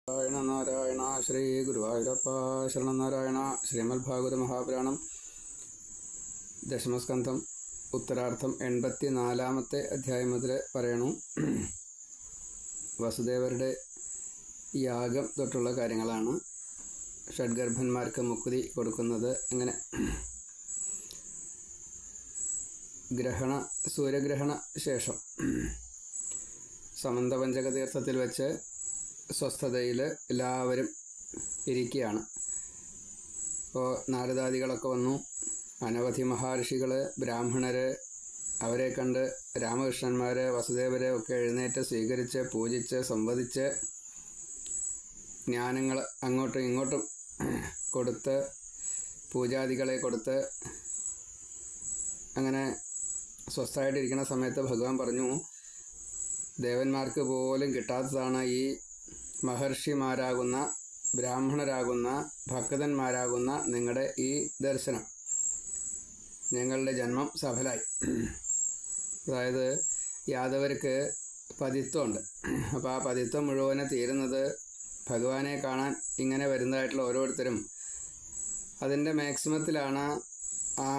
നാരായണ നാരായണ ശ്രീ ഗുരുവായൂരപ്പ ശരണനാരായണ. ശ്രീമദ്ഭാഗവത മഹാപുരാണം ദശമസ്കന്ധം ഉത്തരാർത്ഥം 84-ാമത്തെ അധ്യായം മുതൽ പറയണു. വസുദേവരുടെ യാഗം തൊട്ടുള്ള കാര്യങ്ങളാണ്. ഷഡ്ഗർഭന്മാർക്ക് മുക്തി കൊടുക്കുന്നത് എങ്ങനെ. സൂര്യഗ്രഹണ ശേഷം സമന്തപഞ്ചക തീർത്ഥത്തിൽ വെച്ച് സ്വസ്ഥതയിൽ എല്ലാവരും ഇരിക്കുകയാണ്. ഇപ്പോൾ നാരദാദികളൊക്കെ വന്നു. അനവധി മഹർഷികൾ, ബ്രാഹ്മണർ, അവരെ കണ്ട് രാമകൃഷ്ണന്മാർ, വസുദേവരെ ഒക്കെ എഴുന്നേറ്റ് സ്വീകരിച്ച് പൂജിച്ച് സംവദിച്ച് ജ്ഞാനങ്ങൾ അങ്ങോട്ടും ഇങ്ങോട്ടും കൊടുത്ത് പൂജാദികളെ കൊടുത്ത് അങ്ങനെ സ്വസ്ഥമായിട്ടിരിക്കുന്ന സമയത്ത് ഭഗവാൻ പറഞ്ഞു, ദേവന്മാർക്ക് പോലും കിട്ടാത്തതാണ് ഈ മഹർഷിമാരാകുന്ന, ബ്രാഹ്മണരാകുന്ന, ഭക്തന്മാരാകുന്ന നിങ്ങളുടെ ഈ ദർശനം. ഞങ്ങളുടെ ജന്മം സഫലായി. അതായത് യാദവർക്ക് പതിത്വമുണ്ട്. അപ്പോൾ ആ പതിത്വം മുഴുവനെ തീരുന്നത് ഭഗവാനെ കാണാൻ ഇങ്ങനെ വരുന്നതായിട്ടുള്ള ഓരോരുത്തരും അതിൻ്റെ മാക്സിമത്തിലാണ് ആ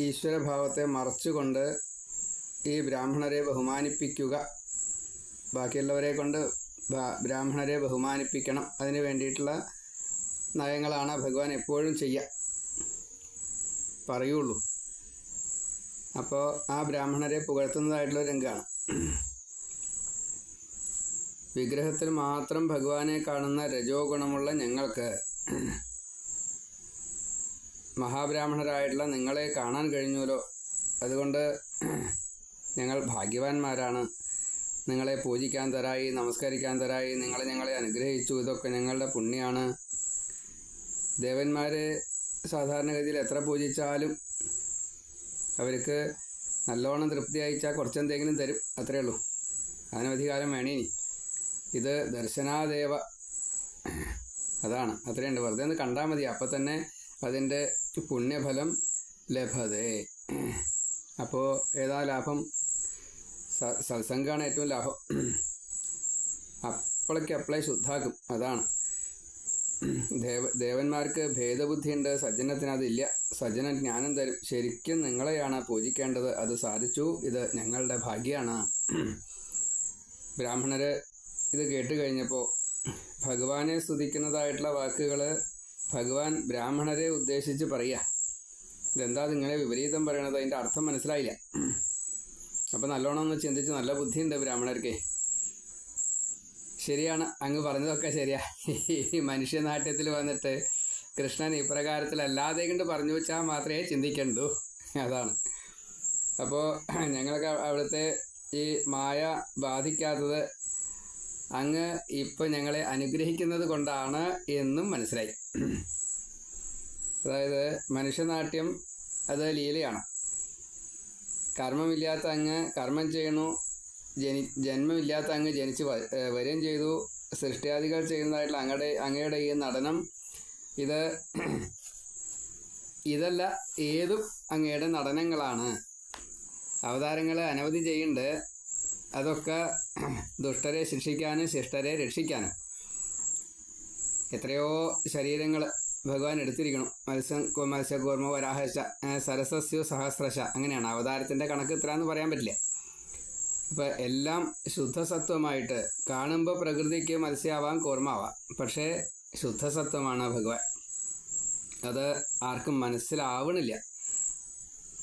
ഈശ്വരഭാവത്തെ മറച്ചുകൊണ്ട് ഈ ബ്രാഹ്മണരെ ബഹുമാനിപ്പിക്കുക. ബാക്കിയുള്ളവരെ കൊണ്ട് ബ്രാഹ്മണരെ ബഹുമാനിപ്പിക്കണം. അതിന് വേണ്ടിയിട്ടുള്ള നയങ്ങളാണ് ഭഗവാൻ എപ്പോഴും പറയുള്ളൂ. അപ്പോൾ ആ ബ്രാഹ്മണരെ പുകഴ്ത്തുന്നതായിട്ടുള്ള രംഗമാണ്. വിഗ്രഹത്തിൽ മാത്രം ഭഗവാനെ കാണുന്ന രജോ ഗുണമുള്ള ഞങ്ങൾക്ക് മഹാബ്രാഹ്മണരായിട്ടുള്ള നിങ്ങളെ കാണാൻ കഴിഞ്ഞുവല്ലോ. അതുകൊണ്ട് ഞങ്ങൾ ഭാഗ്യവാന്മാരാണ്. നിങ്ങളെ പൂജിക്കാൻ തരായി, നമസ്കരിക്കാൻ തരായി, ഞങ്ങളെ അനുഗ്രഹിച്ചു. ഇതൊക്കെ ഞങ്ങളുടെ പുണ്യമാണ്. ദേവന്മാർ സാധാരണഗതിയിൽ എത്ര പൂജിച്ചാലും അവർക്ക് നല്ലോണം തൃപ്തി അയച്ചാൽ കുറച്ചെന്തെങ്കിലും തരും, അത്രയേ ഉള്ളൂ. അനവധി കാലം വേണേനി. ഇത് ദർശനാദേവ, അതാണ്, അത്രയുണ്ട്. വെറുതെ ഒന്ന് കണ്ടാൽ മതി, അപ്പം തന്നെ അതിൻ്റെ പുണ്യഫലം ലഭതേ. അപ്പോൾ ഏതാ ലാഭം? സത്സംഗമാണ് ഏറ്റവും ലാഭം. അപ്പോഴേക്കപ്പോഴേ ശുദ്ധാക്കും. അതാണ്. ദേവന്മാർക്ക് ഭേദബുദ്ധിയുണ്ട്, സജ്ജനത്തിന് അതില്ല. സജ്ജനൻ ജ്ഞാനം തരും. ശരിക്കും നിങ്ങളെയാണ് പൂജിക്കേണ്ടത്. അത് സാധിച്ചു. ഇത് ഞങ്ങളുടെ ഭാഗ്യമാണ്. ബ്രാഹ്മണർ ഇത് കേട്ട് കഴിഞ്ഞപ്പോൾ ഭഗവാനെ സ്തുതിക്കുന്നതായിട്ടുള്ള വാക്കുകൾ ഭഗവാൻ ബ്രാഹ്മണരെ ഉദ്ദേശിച്ച് പറയുക. ഇതെന്താ നിങ്ങളെ വിപരീതം പറയണത്? അതിൻ്റെ അർത്ഥം മനസ്സിലായില്ല. അപ്പം നല്ലോണം ഒന്ന് ചിന്തിച്ച്, നല്ല ബുദ്ധിയുണ്ട് ബ്രാഹ്മണർക്ക്. ശരിയാണ്, അങ്ങ് പറഞ്ഞതൊക്കെ ശരിയാ. ഈ മനുഷ്യനാട്യത്തിൽ വന്നിട്ട് കൃഷ്ണൻ ഇപ്രകാരത്തിലല്ലാതെ കൊണ്ട് പറഞ്ഞു വെച്ചാൽ മാത്രമേ ചിന്തിക്കണ്ടൂ. അതാണ്. അപ്പോൾ ഞങ്ങൾക്ക് അവിടുത്തെ ഈ മായ ബാധിക്കാത്തത് അങ്ങ് ഇപ്പം ഞങ്ങളെ അനുഗ്രഹിക്കുന്നത് കൊണ്ടാണ് എന്നും മനസ്സിലായി. അതായത് മനുഷ്യനാട്യം അത് ലീലയാണ്. കർമ്മമില്ലാത്ത അങ്ങ് കർമ്മം ചെയ്യണു, ജന്മമില്ലാത്ത അങ്ങ് ജനിച്ച് വരികയും ചെയ്തു. സൃഷ്ടിയാദികൾ ചെയ്യുന്നതായിട്ടുള്ള അങ്ങയുടെ ഈ നടനം ഇതല്ല, ഏതും അങ്ങയുടെ നടനങ്ങളാണ്. അവതാരങ്ങൾ അനവധി ചെയ്യുന്നുണ്ട്. അതൊക്കെ ദുഷ്ടരെ ശിക്ഷിക്കാനും ശിഷ്ടരെ രക്ഷിക്കാനും. എത്രയോ ശരീരങ്ങൾ ഭഗവാൻ എടുത്തിരിക്കണം. മത്സ്യകൂർമ്മ വരാഹശ സരസസ്യു സഹസ്രശ, അങ്ങനെയാണ്. അവതാരത്തിൻ്റെ കണക്ക് ഇത്ര എന്ന് പറയാൻ പറ്റില്ല. ഇപ്പം എല്ലാം ശുദ്ധസത്വമായിട്ട് കാണുമ്പോൾ പ്രകൃതിക്ക് മത്സ്യമാവാം, കൂർമ്മാവാം. പക്ഷേ ശുദ്ധസത്വമാണ് ഭഗവാൻ. അത് ആർക്കും മനസ്സിലാവണില്ല.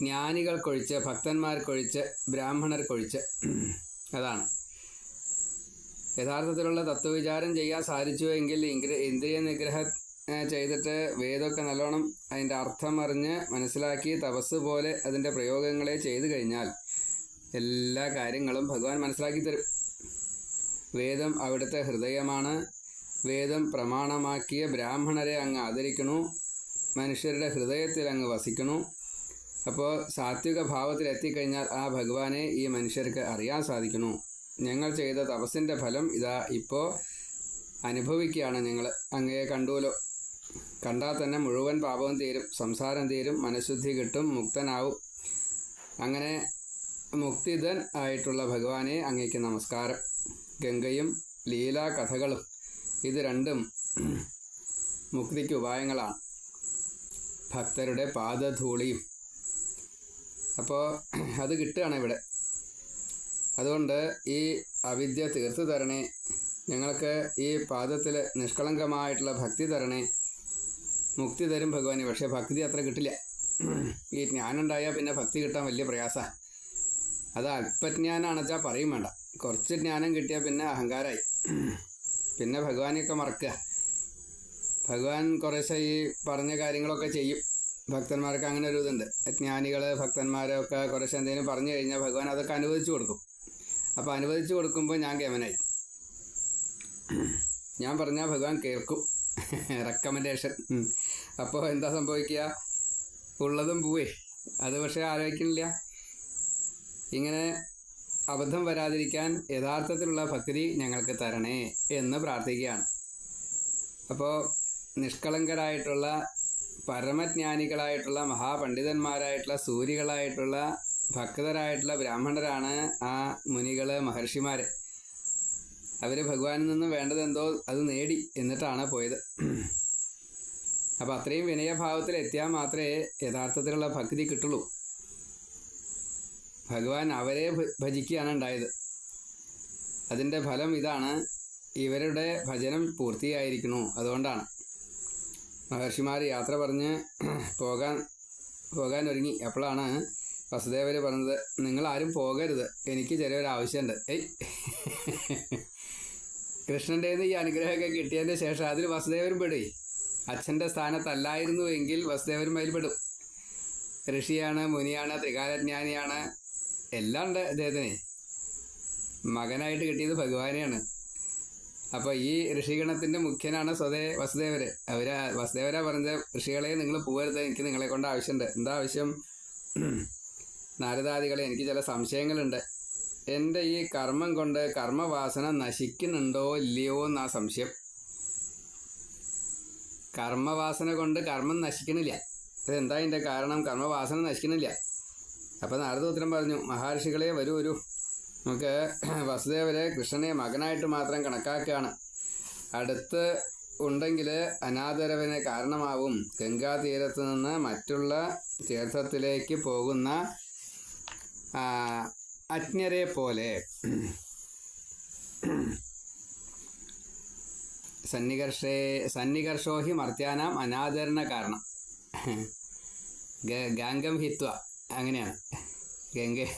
ജ്ഞാനികൾക്കൊഴിച്ച്, ഭക്തന്മാർക്കൊഴിച്ച്, ബ്രാഹ്മണർക്കൊഴിച്ച്. അതാണ്. യഥാർത്ഥത്തിലുള്ള തത്വവിചാരം ചെയ്യാൻ സാധിച്ചുവെങ്കിൽ ഇന്ദ്രിയ നിഗ്രഹം ചെയ്തിട്ട് വേദമൊക്കെ നല്ലോണം അതിൻ്റെ അർത്ഥം അറിഞ്ഞ് മനസ്സിലാക്കി തപസ് പോലെ അതിൻ്റെ പ്രയോഗങ്ങളെ ചെയ്തു കഴിഞ്ഞാൽ എല്ലാ കാര്യങ്ങളും ഭഗവാൻ മനസ്സിലാക്കി തരും. വേദം അവിടുത്തെ ഹൃദയമാണ്. വേദം പ്രമാണമാക്കിയ ബ്രാഹ്മണരെ അങ്ങ് ആദരിക്കണു. മനുഷ്യരുടെ ഹൃദയത്തിൽ അങ്ങ് വസിക്കണു. അപ്പോൾ സാത്വിക ഭാവത്തിൽ എത്തിക്കഴിഞ്ഞാൽ ആ ഭഗവാനെ ഈ മനുഷ്യർക്ക് അറിയാൻ സാധിക്കണു. ഞങ്ങൾ ചെയ്ത തപസ്സിൻ്റെ ഫലം ഇതാ ഇപ്പോൾ അനുഭവിക്കുകയാണ്. ഞങ്ങൾ അങ്ങയെ കണ്ടുവല്ലോ. കണ്ടാൽ തന്നെ മുഴുവൻ പാപവും തീരും, സംസാരം തീരും, മനഃശുദ്ധി കിട്ടും, മുക്തനാവും. അങ്ങനെ മുക്തിദൻ ആയിട്ടുള്ള ഭഗവാനെ അങ്ങേക്ക് നമസ്കാരം. ഗംഗയും ലീലാകഥകളും ഇത് രണ്ടും മുക്തിക്ക് ഉപായങ്ങളാണ്. ഭക്തരുടെ പാദധൂളിയും. അപ്പോൾ അത് കിട്ടുകയാണ് ഇവിടെ. അതുകൊണ്ട് ഈ അവിദ്യ തീർത്തു തരണേ, ഞങ്ങൾക്ക് ഈ പാദത്തിൽ നിഷ്കളങ്കമായിട്ടുള്ള ഭക്തി തരണേ. മുക്തി തരും ഭഗവാനെ, പക്ഷേ ഭക്തി അത്ര കിട്ടില്ല. ഈ ജ്ഞാനുണ്ടായാൽ പിന്നെ ഭക്തി കിട്ടാൻ വലിയ പ്രയാസമാണ്. അത് അല്പജ്ഞാനാണെന്ന് വെച്ചാൽ പറയും വേണ്ട. കുറച്ച് ജ്ഞാനം കിട്ടിയാൽ പിന്നെ അഹങ്കാരമായി, പിന്നെ ഭഗവാനെയൊക്കെ മറക്കുക. ഭഗവാൻ കുറേശ്ശെ ഈ പറഞ്ഞ കാര്യങ്ങളൊക്കെ ചെയ്യും. ഭക്തന്മാർക്ക് അങ്ങനെ ഒരു ഇതുണ്ട്. ജ്ഞാനികൾ ഭക്തന്മാരൊക്കെ കുറേശ്ശെ എന്തെങ്കിലും പറഞ്ഞു കഴിഞ്ഞാൽ ഭഗവാൻ അതൊക്കെ അനുവദിച്ചു കൊടുക്കും. അപ്പോൾ അനുവദിച്ചു കൊടുക്കുമ്പോൾ ഞാൻ കേമനായി. ഞാൻ പറഞ്ഞാൽ ഭഗവാൻ കേൾക്കും, റെക്കമെൻഡേഷൻ. അപ്പോൾ എന്താ സംഭവിക്കുക? ഉള്ളതും പോവേ. അത് പക്ഷേ ആലോചിക്കുന്നില്ല. ഇങ്ങനെ അബദ്ധം വരാതിരിക്കാൻ യഥാർത്ഥത്തിലുള്ള ഭക്തി ഞങ്ങൾക്ക് തരണേ എന്ന് പ്രാർത്ഥിക്കുകയാണ്. അപ്പോൾ നിഷ്കളങ്കരായിട്ടുള്ള പരമജ്ഞാനികളായിട്ടുള്ള മഹാപണ്ഡിതന്മാരായിട്ടുള്ള സൂരികളായിട്ടുള്ള ഭക്തരായിട്ടുള്ള ബ്രാഹ്മണരാണ് ആ മുനികൾ, മഹർഷിമാർ. അവർ ഭഗവാനിൽ നിന്ന് വേണ്ടതെന്തോ അത് നേടി എന്നിട്ടാണ് പോയത്. അപ്പോൾ അത്രയും വിനയഭാവത്തിൽ എത്തിയാൽ മാത്രമേ യഥാർത്ഥത്തിലുള്ള ഭക്തി കിട്ടുള്ളൂ. ഭഗവാൻ അവരെ ഭജിക്കുകയാണ് ഉണ്ടായത്. അതിൻ്റെ ഫലം ഇതാണ്, ഇവരുടെ ഭജനം പൂർത്തിയായിരിക്കുന്നു. അതുകൊണ്ടാണ് മഹർഷിമാർ യാത്ര പറഞ്ഞ് പോകാൻ ഒരുങ്ങി. അപ്പോഴാണ് വസുദേവർ പറഞ്ഞത്, നിങ്ങളാരും പോകരുത്, എനിക്ക് ചെറിയൊരാവശ്യമുണ്ട്. കൃഷ്ണൻ്റെ ഈ അനുഗ്രഹമൊക്കെ കിട്ടിയതിൻ്റെ ശേഷം അതിൽ വസുദേവരും പെടുകയെ. അച്ഛൻ്റെ സ്ഥാനത്തല്ലായിരുന്നു എങ്കിൽ വസുദേവരും അതിൽ പെടും. ഋഷിയാണ്, മുനിയാണ്, ത്രികാലജ്ഞാനിയാണ്, എല്ലാം ഉണ്ട് അദ്ദേഹത്തിന്. മകനായിട്ട് കിട്ടിയത് ഭഗവാനെയാണ്. അപ്പോൾ ഈ ഋഷിഗണത്തിൻ്റെ മുഖ്യനാണ് വസുദേവർ. വസുദേവരാ പറഞ്ഞത്, ഋഷികളെ നിങ്ങൾ പോകരുത്, എനിക്ക് നിങ്ങളെ കൊണ്ട് ആവശ്യമുണ്ട്. എന്താ ആവശ്യം? നാരദാദികളെ, എനിക്ക് ചില സംശയങ്ങളുണ്ട്. എൻ്റെ ഈ കർമ്മം കൊണ്ട് കർമ്മവാസന നശിക്കുന്നുണ്ടോ ഇല്ലയോ എന്നാ സംശയം. കർമ്മവാസന കൊണ്ട് കർമ്മം നശിക്കണില്ല. ഇതെന്താ ഇതിൻ്റെ കാരണം? കർമ്മവാസന നശിക്കണില്ല. അപ്പോൾ നാരദ ഉത്തരം പറഞ്ഞു, മഹർഷികളെ വരൂ, നമുക്ക് വസുദേവരെ കൃഷ്ണനെ മകനായിട്ട് മാത്രം കണക്കാക്കുകയാണ്. അടുത്ത് ഉണ്ടെങ്കിൽ അനാദരവിന് കാരണമാവും. ഗംഗാതീരത്ത് നിന്ന് മറ്റുള്ള തീർത്ഥത്തിലേക്ക് പോകുന്ന അജ്ഞരെ പോലെ സന്നികർഷോ ഹി മർത്യാനാം അനാദരണ കാരണം. ഗാംഗം ഹിത്വ, അങ്ങനെയാണ്.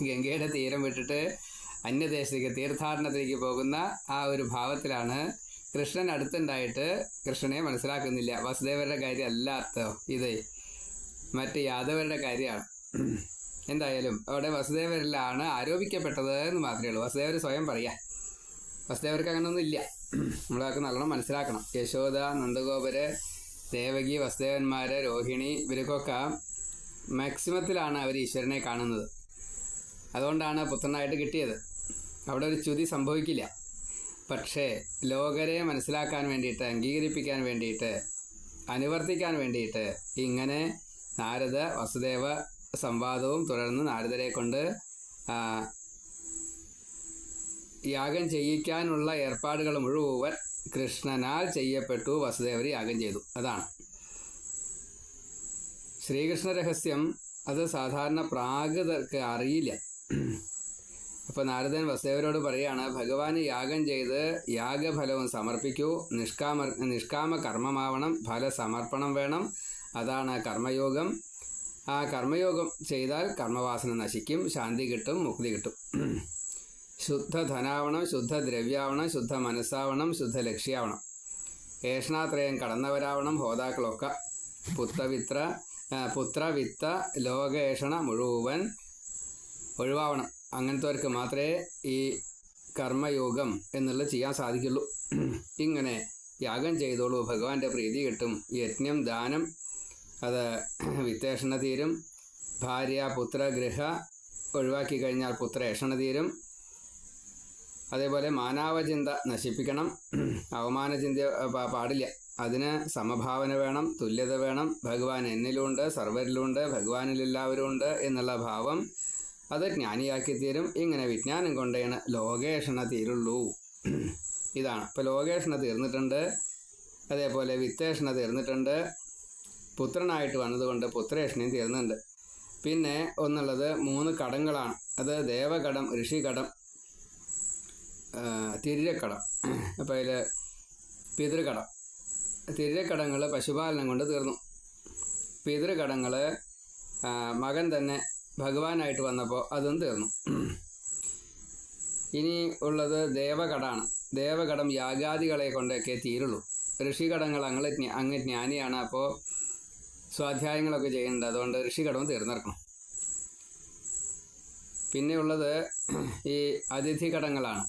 ഗംഗയുടെ തീരം വിട്ടിട്ട് അന്യദേശത്തേക്ക് തീർത്ഥാടനത്തിലേക്ക് പോകുന്ന ആ ഒരു ഭാവത്തിലാണ് കൃഷ്ണൻ അടുത്തുണ്ടായിട്ട് കൃഷ്ണനെ മനസ്സിലാക്കുന്നില്ല. വസുദേവരുടെ കാര്യം അല്ലാത്തോ ഇത്, മറ്റ് യാദവരുടെ കാര്യമാണ്. എന്തായാലും അവിടെ വസുദേവരിലാണ് ആരോപിക്കപ്പെട്ടത് എന്ന് മാത്രമേ ഉള്ളൂ. വസുദേവർ സ്വയം പറയാം. വസുദേവർക്ക് അങ്ങനെയൊന്നും ഇല്ല. നമ്മളതൊക്കെ നല്ലോണം മനസ്സിലാക്കണം. യശോദ, നന്ദഗോപര്, ദേവകി, വസുദേവന്മാർ, രോഹിണി, ഇവർക്കൊക്കെ മാക്സിമത്തിലാണ് അവർ ഈശ്വരനെ കാണുന്നത്. അതുകൊണ്ടാണ് പുത്രനായിട്ട് കിട്ടിയത്. അവിടെ ഒരു ച്യുതി സംഭവിക്കില്ല. പക്ഷേ ലോകരെ മനസ്സിലാക്കാൻ വേണ്ടിയിട്ട്, അംഗീകരിപ്പിക്കാൻ വേണ്ടിയിട്ട്, അനുവർത്തിക്കാൻ വേണ്ടിയിട്ട് ഇങ്ങനെ നാരദ വസുദേവ സംവാദവും തുടർന്ന് നാരദരെ കൊണ്ട് യാഗം ചെയ്യിക്കാനുള്ള ഏർപ്പാടുകൾ മുഴുവൻ കൃഷ്ണനാൽ ചെയ്യപ്പെട്ടു. വസുദേവർ യാഗം ചെയ്തു. അതാണ് ശ്രീകൃഷ്ണ രഹസ്യം. അത് സാധാരണ പ്രാകൃതർക്ക് അറിയില്ല. അപ്പോൾ നാരദൻ വസുദേവരോട് പറയുകയാണ്, ഭഗവാന് യാഗം ചെയ്ത് യാഗഫലവും സമർപ്പിക്കൂ. നിഷ്കാമ കർമ്മമാവണം, ഫലസമർപ്പണം വേണം. അതാണ് കർമ്മയോഗം. ആ കർമ്മയോഗം ചെയ്താൽ കർമ്മവാസന നശിക്കും, ശാന്തി കിട്ടും, മുക്തി കിട്ടും. ശുദ്ധ ധനാവണം, ശുദ്ധ ദ്രവ്യാവണം, ശുദ്ധ മനസ്സാവണം, ശുദ്ധ ലക്ഷ്യാവണം. ഏഷണാത്രയം കടന്നവരാവണം ഹോതാക്കളൊക്കെ. പുത്രവിത്ത ലോകേഷണ മുഴുവൻ ഒഴിവാവണം. അങ്ങനത്തെവർക്ക് മാത്രമേ ഈ കർമ്മയോഗം എന്നുള്ളത് ചെയ്യാൻ സാധിക്കുള്ളൂ. ഇങ്ങനെ യാഗം ചെയ്തോളൂ, ഭഗവാന്റെ പ്രീതി കിട്ടും. യജ്ഞം, ദാനം, അത് വിത്തേഷണ തീരും. ഭാര്യ, പുത്ര, ഗൃഹ ഒഴിവാക്കി കഴിഞ്ഞാൽ പുത്രേഷണ തീരും. അതേപോലെ മാനാവചിന്ത നശിപ്പിക്കണം. അവമാനചിന്ത പാടില്ല. അതിന് സമഭാവന വേണം, തുല്യത വേണം. ഭഗവാൻ എന്നിലുണ്ട്, സർവരിലുണ്ട്, ഭഗവാനിലെല്ലാവരും ഉണ്ട് എന്നുള്ള ഭാവം അത് ജ്ഞാനിയാക്കി തീരും. ഇങ്ങനെ വിജ്ഞാനം കൊണ്ടേണ് ലോകേഷണ തീരുള്ളൂ. ഇതാണ്. ഇപ്പോൾ ലോകേഷണ തീർന്നിട്ടുണ്ട്, അതേപോലെ വിത്തേഷണ തീർന്നിട്ടുണ്ട്, പുത്രനായിട്ട് വന്നതുകൊണ്ട് പുത്രേഷണയും തീർന്നുണ്ട്. പിന്നെ ഒന്നുള്ളത് 3 കടങ്ങളാണ്. അത് ദേവകടം, ഋഷികടം, തിര്യക്കടം. അപ്പോൾ അതിൽ പിതൃകടം. തിര്യക്കടങ്ങൾ പശുപാലനം കൊണ്ട് തീർന്നു. പിതൃകടങ്ങൾ മകൻ തന്നെ ഭഗവാനായിട്ട് വന്നപ്പോൾ അതും തീർന്നു. ഇനി ഉള്ളത് ദേവകടമാണ്. ദേവകടം യാഗാദികളെ കൊണ്ടൊക്കെ തീരുള്ളൂ. ഋഷികടങ്ങൾ അങ്ങ് ജ്ഞാനിയാണ്, അപ്പോൾ സ്വാധ്യായങ്ങളൊക്കെ ചെയ്യുന്നുണ്ട്, അതുകൊണ്ട് ഋഷികടവും തീർന്നിറക്കണം. പിന്നെയുള്ളത് ഈ അതിഥി കടങ്ങളാണ്.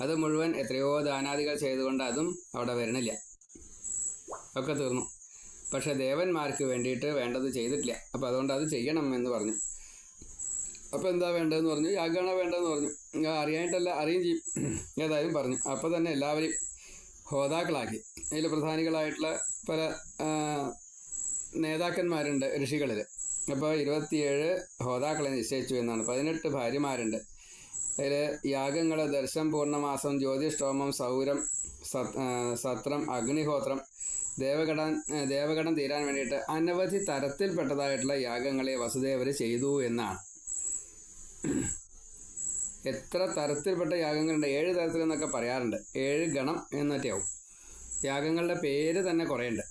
അത് മുഴുവൻ എത്രയോ ദാനാദികൾ ചെയ്തുകൊണ്ട് അതും അവിടെ വരണില്ല, ഒക്കെ തീർന്നു. പക്ഷേ ദേവന്മാർക്ക് വേണ്ടിയിട്ട് വേണ്ടത് ചെയ്തിട്ടില്ല, അപ്പോൾ അതുകൊണ്ട് അത് ചെയ്യണം എന്ന് പറഞ്ഞു. അപ്പോൾ എന്താ വേണ്ടതെന്ന് പറഞ്ഞു, യാഗമാണ് വേണ്ടതെന്ന് പറഞ്ഞു. അറിയാനായിട്ടല്ല, അറിയും ചെയ്യും, ഏതായാലും പറഞ്ഞു. അപ്പോൾ തന്നെ എല്ലാവരെയും ഹോതാക്കളാക്കി. അതിൽ പ്രധാനികളായിട്ടുള്ള പല നേതാക്കന്മാരുണ്ട് ഋഷികളിൽ. അപ്പോൾ 27 ഹോതാക്കളെ നിശ്ചയിച്ചു എന്നാണ്. 18 ഭാര്യമാരുണ്ട്. അതിൽ യാഗങ്ങൾ ദർശനം, പൂർണ്ണമാസം, ജ്യോതിഷ്ഠോമം, സൗരം, സത്രം, അഗ്നിഹോത്രം, ദേവഗണം തീരാൻ വേണ്ടിയിട്ട് അനവധി തരത്തിൽപ്പെട്ടതായിട്ടുള്ള യാഗങ്ങളെ വസുദേവർ ചെയ്തു എന്നാണ്. എത്ര തരത്തിൽപ്പെട്ട യാഗങ്ങളുണ്ട്, 7 തരത്തിൽ എന്നൊക്കെ പറയാറുണ്ട്. 7 ഗണം എന്നൊക്കെയാവും. യാഗങ്ങളുടെ പേര് തന്നെ കുറേ ഉണ്ട്.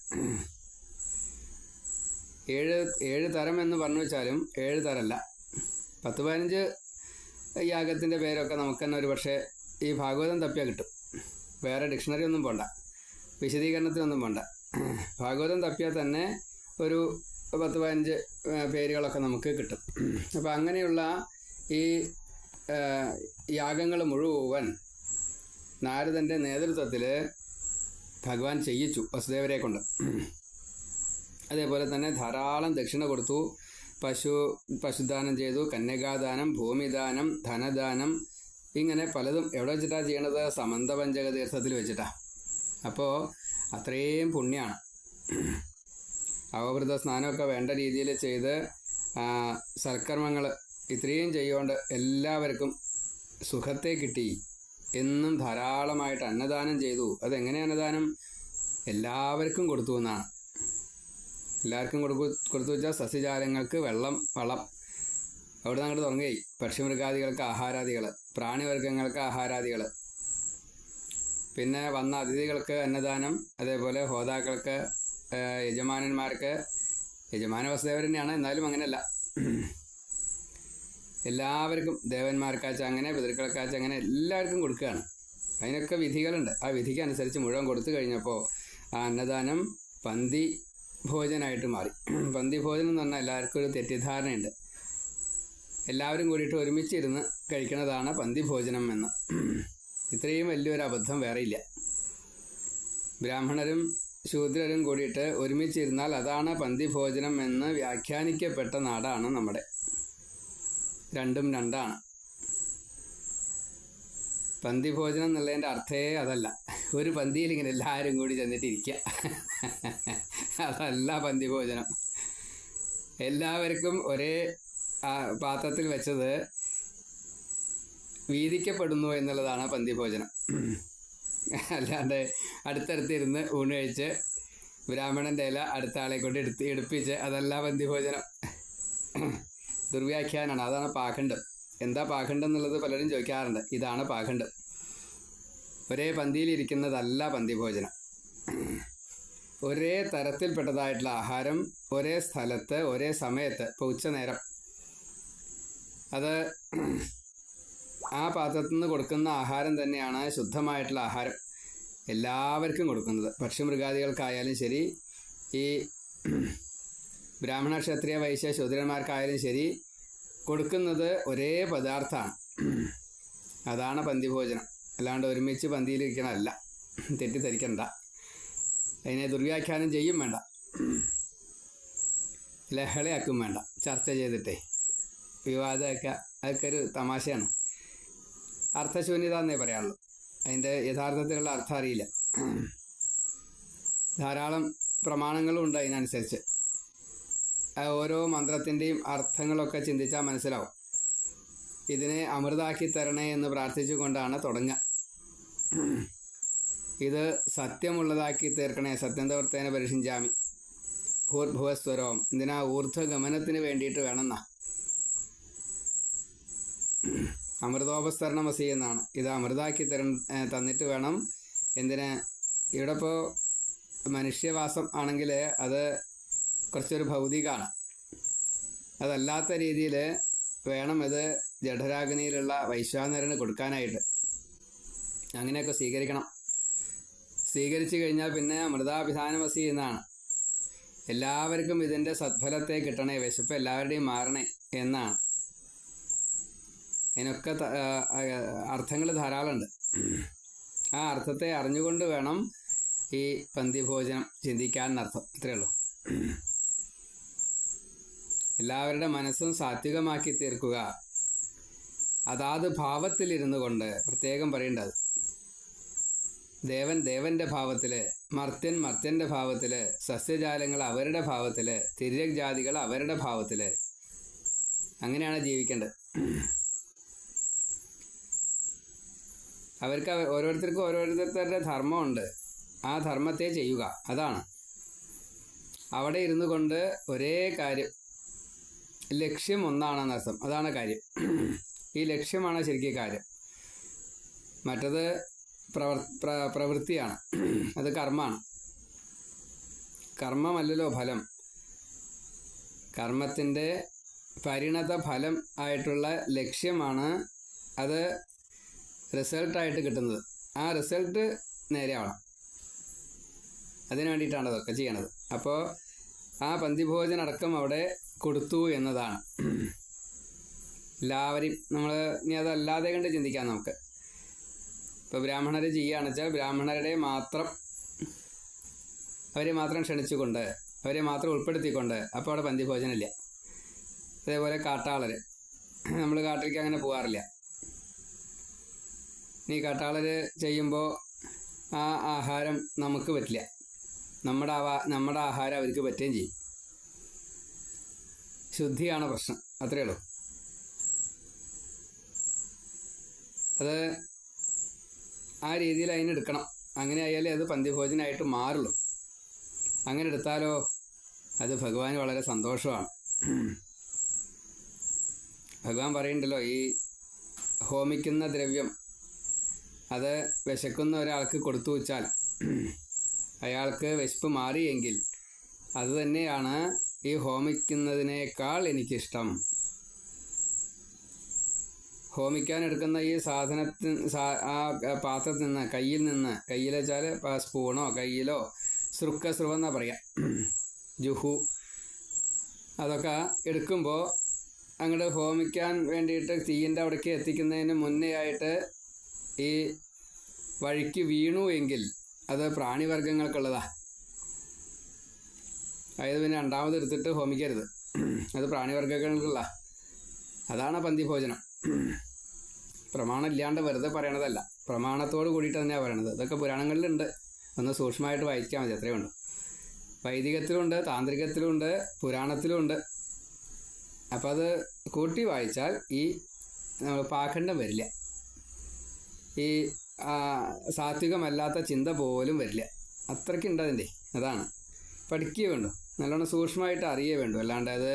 7 തരം എന്ന് പറഞ്ഞു വെച്ചാലും 7 തരമല്ല, 10-15 യാഗത്തിൻ്റെ പേരൊക്കെ നമുക്ക് തന്നെ ഒരു പക്ഷേ ഈ ഭാഗവതം തപ്പിയാൽ കിട്ടും. വേറെ ഡിക്ഷണറി ഒന്നും പോണ്ട, വിശദീകരണത്തിനൊന്നും പോണ്ട. ഭാഗവതം തപ്പിയാൽ തന്നെ ഒരു 10-15 പേരുകളൊക്കെ നമുക്ക് കിട്ടും. അപ്പോൾ അങ്ങനെയുള്ള ഈ യാഗങ്ങൾ മുഴുവൻ നാരദൻ്റെ നേതൃത്വത്തിൽ ഭഗവാൻ ചെയ്യിച്ചു വസുദേവരെ കൊണ്ട്. അതേപോലെ തന്നെ ധാരാളം ദക്ഷിണ കൊടുത്തു. പശുദാനം ചെയ്തു, കന്യകാദാനം, ഭൂമിദാനം, ധനദാനം, ഇങ്ങനെ പലതും. എവിടെ വെച്ചിട്ടാണ് ചെയ്യണത്? സമന്തപഞ്ചക തീർത്ഥത്തിൽ വെച്ചിട്ടാണ്. അപ്പോൾ അത്രയും പുണ്യമാണ്. അവഭൃത സ്നാനമൊക്കെ വേണ്ട രീതിയിൽ ചെയ്ത് സൽക്കർമ്മങ്ങൾ ഇത്രയും ചെയ്യുകൊണ്ട് എല്ലാവർക്കും സുഖത്തെ കിട്ടി. എന്നും ധാരാളമായിട്ട് അന്നദാനം ചെയ്തു. അതെങ്ങനെ അന്നദാനം? എല്ലാവർക്കും കൊടുത്തു എന്നാണ്. എല്ലാവർക്കും കൊടുത്തു വെച്ചാൽ സസ്യജാലങ്ങൾക്ക് വെള്ളം, വളം, അവിടെ നിന്ന് അങ്ങോട്ട് തുടങ്ങുകയായി. പക്ഷിമൃഗാദികൾക്ക് ആഹാരാദികൾ, പ്രാണിവർഗങ്ങൾക്ക് ആഹാരാദികൾ, പിന്നെ വന്ന അതിഥികൾക്ക് അന്നദാനം, അതേപോലെ ഹോതാക്കൾക്ക്, യജമാനന്മാർക്ക്, യജമാന വസുദേവർ തന്നെയാണ്, എന്നാലും അങ്ങനെയല്ല, എല്ലാവർക്കും, ദേവന്മാർക്കാച്ച അങ്ങനെ, പിതൃക്കൾക്കാച്ച അങ്ങനെ എല്ലാവർക്കും കൊടുക്കുകയാണ്. അതിനൊക്കെ വിധികളുണ്ട്. ആ വിധിക്ക് അനുസരിച്ച് മുഴുവൻ കൊടുത്തു കഴിഞ്ഞപ്പോൾ ആ അന്നദാനം പന്തി ഭോജനമായിട്ട് മാറി. പന്തി ഭോജനം എന്ന് പറഞ്ഞാൽ എല്ലാവർക്കും ഒരു തെറ്റിദ്ധാരണയുണ്ട്. എല്ലാവരും കൂടിയിട്ട് ഒരുമിച്ചിരുന്ന് കഴിക്കുന്നതാണ് പന്തി ഭോജനം എന്ന്. ഇത്രയും വലിയൊരു അബദ്ധം വേറെയില്ല. ബ്രാഹ്മണരും ശൂദ്രരും കൂടിയിട്ട് ഒരുമിച്ചിരുന്നാൽ അതാണ് പന്തി ഭോജനം എന്ന് വ്യാഖ്യാനിക്കപ്പെട്ട നാടാണ് നമ്മുടെ. രണ്ടും രണ്ടാണ്. പന്തി ഭോജനം എന്നുള്ളതിൻ്റെ അർത്ഥമേ അതല്ല. ഒരു പന്തിയിൽ ഇങ്ങനെ എല്ലാവരും കൂടി ചെന്നിട്ടിരിക്കുക, അതല്ല പന്തി ഭോജനം. എല്ലാവർക്കും ഒരേ പാത്രത്തിൽ വെച്ചത് വീതിക്കപ്പെടുന്നു എന്നുള്ളതാണ് പന്തി ഭോജനം. അല്ലാണ്ട് അടുത്തടുത്തിരുന്ന് ഊണ് കഴിച്ച് ബ്രാഹ്മണൻ്റെ ഇല അടുത്ത ആളെ കൊണ്ട് എടുപ്പിച്ച് അതല്ല പന്തി ഭോജനം. ദുർവ്യാഖ്യാനാണ്. അതാണ് പാഖണ്ഡം. എന്താ പാഖണ്ഡം എന്നുള്ളത് പലരും ചോദിക്കാറുണ്ട്. ഇതാണ് പാഖണ്ഡം. ഒരേ പന്തിയിലിരിക്കുന്നതല്ല പന്തിഭോജനം. ഒരേ തരത്തിൽപ്പെട്ടതായിട്ടുള്ള ആഹാരം ഒരേ സ്ഥലത്ത് ഒരേ സമയത്ത്, ഇപ്പോൾ ഉച്ചനേരം, അത് ആ പാത്രത്തിൽ നിന്ന് കൊടുക്കുന്ന ആഹാരം തന്നെയാണ് ശുദ്ധമായിട്ടുള്ള ആഹാരം എല്ലാവർക്കും കൊടുക്കുന്നത്. പക്ഷിമൃഗാദികൾക്കായാലും ശരി, ഈ ബ്രാഹ്മണ ക്ഷത്രിയ വൈശ്യ ശൂദ്രന്മാർക്കായാലും ശരി, കൊടുക്കുന്നത് ഒരേ പദാർത്ഥമാണ്. അതാണ് പന്തിഭോജനം. അല്ലാണ്ട് ഒരുമിച്ച് പന്തിയിലിരിക്കണമല്ല. തെറ്റിദ്ധരിക്കണ്ട. അതിനെ ദുർവ്യാഖ്യാനം ചെയ്യും വേണ്ട, ലഹളയാക്കും വേണ്ട. ചർച്ച ചെയ്തിട്ടേ വിവാദമൊക്കെ അതൊക്കെ ഒരു തമാശയാണ്. അർത്ഥശൂന്യത എന്നേ പറയാനുള്ളൂ. അതിൻ്റെ യഥാർത്ഥത്തിലുള്ള അർത്ഥം അറിയില്ല. ധാരാളം പ്രമാണങ്ങളും ഉണ്ട് അതിനനുസരിച്ച്. ഓരോ മന്ത്രത്തിൻ്റെയും അർത്ഥങ്ങളൊക്കെ ചിന്തിച്ചാൽ മനസ്സിലാവും. ഇതിനെ അമൃതാക്കി തരണേ എന്ന് പ്രാർത്ഥിച്ചുകൊണ്ടാണ് തുടങ്ങുക. ഇത് സത്യമുള്ളതാക്കി തീർക്കണേ. സത്യന്തവർത്തേന പരിഷിഞ്ചാമി ഭൂർഭുവസ്വരവും. എന്തിനാ? ഊർധ്വഗമനത്തിന് വേണ്ടിയിട്ട് വേണമെന്നാ. അമൃതോപസ്തരണമസി എന്നാണ്. ഇത് അമൃതാക്കി തന്നിട്ട് വേണം. എന്തിന്? ഇവിടെ ഇപ്പോൾ മനുഷ്യവാസം ആണെങ്കിൽ അത് കുറച്ചൊരു ഭൗതികമാണ്. അതല്ലാത്ത രീതിയിൽ വേണം ഇത് ജഠരാഗ്നിയിലുള്ള വൈശ്വാനരന് കൊടുക്കാനായിട്ട്. അങ്ങനെയൊക്കെ സ്വീകരിക്കണം. സ്വീകരിച്ചു കഴിഞ്ഞാൽ പിന്നെ അമൃതാഭിധാനമസി എന്നാണ്. എല്ലാവർക്കും ഇതിൻ്റെ സദ്ഫലത്തെ കിട്ടണേ, വിശപ്പ് എല്ലാവരുടെയും മാറണേ എന്നാണ്. ഇതിനൊക്കെ അർത്ഥങ്ങൾ ധാരാളമുണ്ട്. ആ അർത്ഥത്തെ അറിഞ്ഞുകൊണ്ട് വേണം ഈ പന്തിഭോജനം ചിന്തിക്കാൻ എന്നർത്ഥം. ഇത്രയേ ഉള്ളൂ. എല്ലാവരുടെ മനസ്സും സാത്വികമാക്കി തീർക്കുക. അതാത് ഭാവത്തിലിരുന്നു കൊണ്ട് പ്രത്യേകം പറയേണ്ടത്. ദേവൻ ദേവൻ്റെ ഭാവത്തിൽ, മർത്യൻ മർത്യൻ്റെ ഭാവത്തിൽ, സസ്യജാലങ്ങൾ അവരുടെ ഭാവത്തിൽ, തിര്യക് ജാതികൾ അവരുടെ ഭാവത്തിൽ. അങ്ങനെയാണ് ജീവിക്കേണ്ടത്. അവർക്ക് ഓരോരുത്തർക്കും ഓരോരുത്തരുടെ ധർമ്മമുണ്ട്. ആ ധർമ്മത്തെ ചെയ്യുക. അതാണ് അവിടെ ഇരുന്നു കൊണ്ട് ഒരേ കാര്യം, ലക്ഷ്യം ഒന്നാണെന്നർത്ഥം. അതാണ് കാര്യം. ഈ ലക്ഷ്യമാണ് ശരിക്കും കാര്യം. മറ്റത് പ്രവൃത്തിയാണ്. അത് കർമ്മമാണ്. കർമ്മമല്ലല്ലോ ഫലം. കർമ്മത്തിൻ്റെ പരിണത ഫലം ആയിട്ടുള്ള ലക്ഷ്യമാണ് അത് റിസൾട്ടായിട്ട് കിട്ടുന്നത്. ആ റിസൾട്ട് നേരെയാവണം. അതിനു വേണ്ടിയിട്ടാണ് അതൊക്കെ ചെയ്യണത്. അപ്പോൾ ആ പന്തിഭോജനടക്കം അവിടെ കൊടുത്തു എന്നതാണ്. എല്ലാവരെയും നമ്മൾ ഇനി അതല്ലാതെ കണ്ട് ചിന്തിക്കാം നമുക്ക്. ഇപ്പോൾ ബ്രാഹ്മണർ ചെയ്യുകയാണെന്ന് വെച്ചാൽ ബ്രാഹ്മണരുടെ മാത്രം, അവരെ മാത്രം ക്ഷണിച്ചുകൊണ്ട്, അവരെ മാത്രം ഉൾപ്പെടുത്തിക്കൊണ്ട്, അപ്പോൾ അവിടെ പന്തിഭോജനമില്ല. അതേപോലെ കാട്ടാളർ, നമ്മൾ കാട്ടിലേക്ക് അങ്ങനെ പോകാറില്ല. ഈ കാട്ടാളർ ചെയ്യുമ്പോൾ ആ ആഹാരം നമുക്ക് പറ്റില്ല. നമ്മുടെ ആഹാരം അവർക്ക് പറ്റുകയും ചെയ്യും. ശുദ്ധിയാണ് പ്രശ്നം. അത്രയേ ഉള്ളൂ. അത് ആ രീതിയിൽ അതിനെടുക്കണം. അങ്ങനെ ആയാലേ അത് പന്തിഭോജനമായിട്ട് മാറുള്ളൂ. അങ്ങനെ എടുത്താലോ അത് ഭഗവാന് വളരെ സന്തോഷമാണ്. ഭഗവാൻ പറയുന്നുണ്ടല്ലോ, ഈ ഹോമിക്കുന്ന ദ്രവ്യം അത് വിശക്കുന്ന ഒരാൾക്ക് കൊടുത്തു വച്ചാൽ അയാൾക്ക് വിശപ്പ് മാറിയെങ്കിൽ അത് തന്നെയാണ് ഈ ഹോമിക്കുന്നതിനേക്കാൾ എനിക്കിഷ്ടം. ഹോമിക്കാനെടുക്കുന്ന ഈ ആ പാത്രത്തിൽ നിന്ന്, കയ്യിൽ വെച്ചാൽ സ്പൂണോ കയ്യിലോ സ്രുവെന്നാണ് പറയാം, ജുഹു, അതൊക്കെ എടുക്കുമ്പോൾ അങ്ങോട്ട് ഹോമിക്കാൻ വേണ്ടിയിട്ട് തീയിൻ്റെ അവിടേക്ക് എത്തിക്കുന്നതിന് മുന്നേ ആയിട്ട് ഈ വഴിക്ക് വീണു എങ്കിൽ അത് പ്രാണിവർഗങ്ങൾക്കുള്ളതാണ്. അതായത് പിന്നെ രണ്ടാമത് എടുത്തിട്ട് ഹോമിക്കരുത്. അത് പ്രാണിവർഗങ്ങൾക്കുള്ള. അതാണ് പന്തിഭോജനം. പ്രമാണം ഇല്ലാണ്ട് വെറുതെ പറയണതല്ല, പ്രമാണത്തോട് കൂടിയിട്ട് തന്നെയാണ് പറയണത്. ഇതൊക്കെ പുരാണങ്ങളിലുണ്ട്. ഒന്ന് സൂക്ഷ്മമായിട്ട് വായിക്കാൻ മതി, അത്രയേ ഉള്ളൂ. വൈദികത്തിലുണ്ട്, താന്ത്രികത്തിലുണ്ട്, പുരാണത്തിലുമുണ്ട്. അപ്പം അത് കൂട്ടി വായിച്ചാൽ ഈ പാഖണ്ഡം വരില്ല. ഈ സാത്വികമല്ലാത്ത ചിന്ത പോലും വരില്ല. അത്രയ്ക്കുണ്ട് അതിൻ്റെ. അതാണ് പഠിക്കുക വേണ്ടു, നല്ലോണം സൂക്ഷ്മമായിട്ട് അറിയേ വേണ്ടു. അല്ലാണ്ട് അത്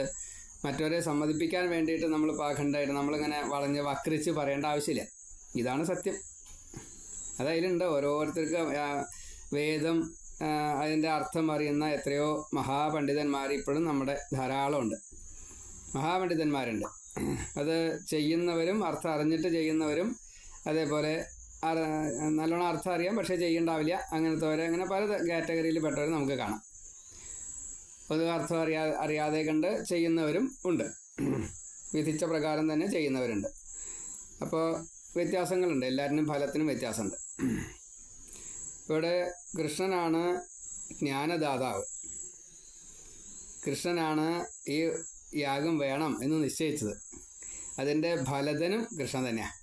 മറ്റവരെ സമ്മതിപ്പിക്കാൻ വേണ്ടിയിട്ട് നമ്മൾ പാഖണ്ഡമായിട്ട് നമ്മളിങ്ങനെ വളഞ്ഞ് വക്രിച്ച് പറയേണ്ട ആവശ്യമില്ല. ഇതാണ് സത്യം. അതതിലുണ്ട്. ഓരോരുത്തർക്ക് വേദം അതിൻ്റെ അർത്ഥം അറിയുന്ന എത്രയോ മഹാപണ്ഡിതന്മാർ ഇപ്പോഴും നമ്മുടെ ധാരാളമുണ്ട്. മഹാപണ്ഡിതന്മാരുണ്ട്. അത് ചെയ്യുന്നവരും അർത്ഥം അറിഞ്ഞിട്ട് ചെയ്യുന്നവരും, അതേപോലെ നല്ലോണം അർത്ഥം അറിയാം പക്ഷേ ചെയ്യണ്ടാവില്ല, അങ്ങനത്തെവരെ, അങ്ങനെ പല കാറ്റഗറിയിൽ പെട്ടവർ നമുക്ക് കാണാം. പൊതുവെ അർത്ഥം അറിയാതെ കണ്ട് ചെയ്യുന്നവരും ഉണ്ട്. വിധിച്ച പ്രകാരം തന്നെ ചെയ്യുന്നവരുണ്ട്. അപ്പോൾ വ്യത്യാസങ്ങളുണ്ട്. എല്ലാവരിനും ഫലത്തിനും വ്യത്യാസമുണ്ട്. ഇവിടെ കൃഷ്ണനാണ് ജ്ഞാനദാതാവ്. കൃഷ്ണനാണ് ഈ യാഗം വേണം എന്ന് നിശ്ചയിച്ചത്. അതിൻ്റെ ഫലതനും കൃഷ്ണൻ തന്നെയാണ്.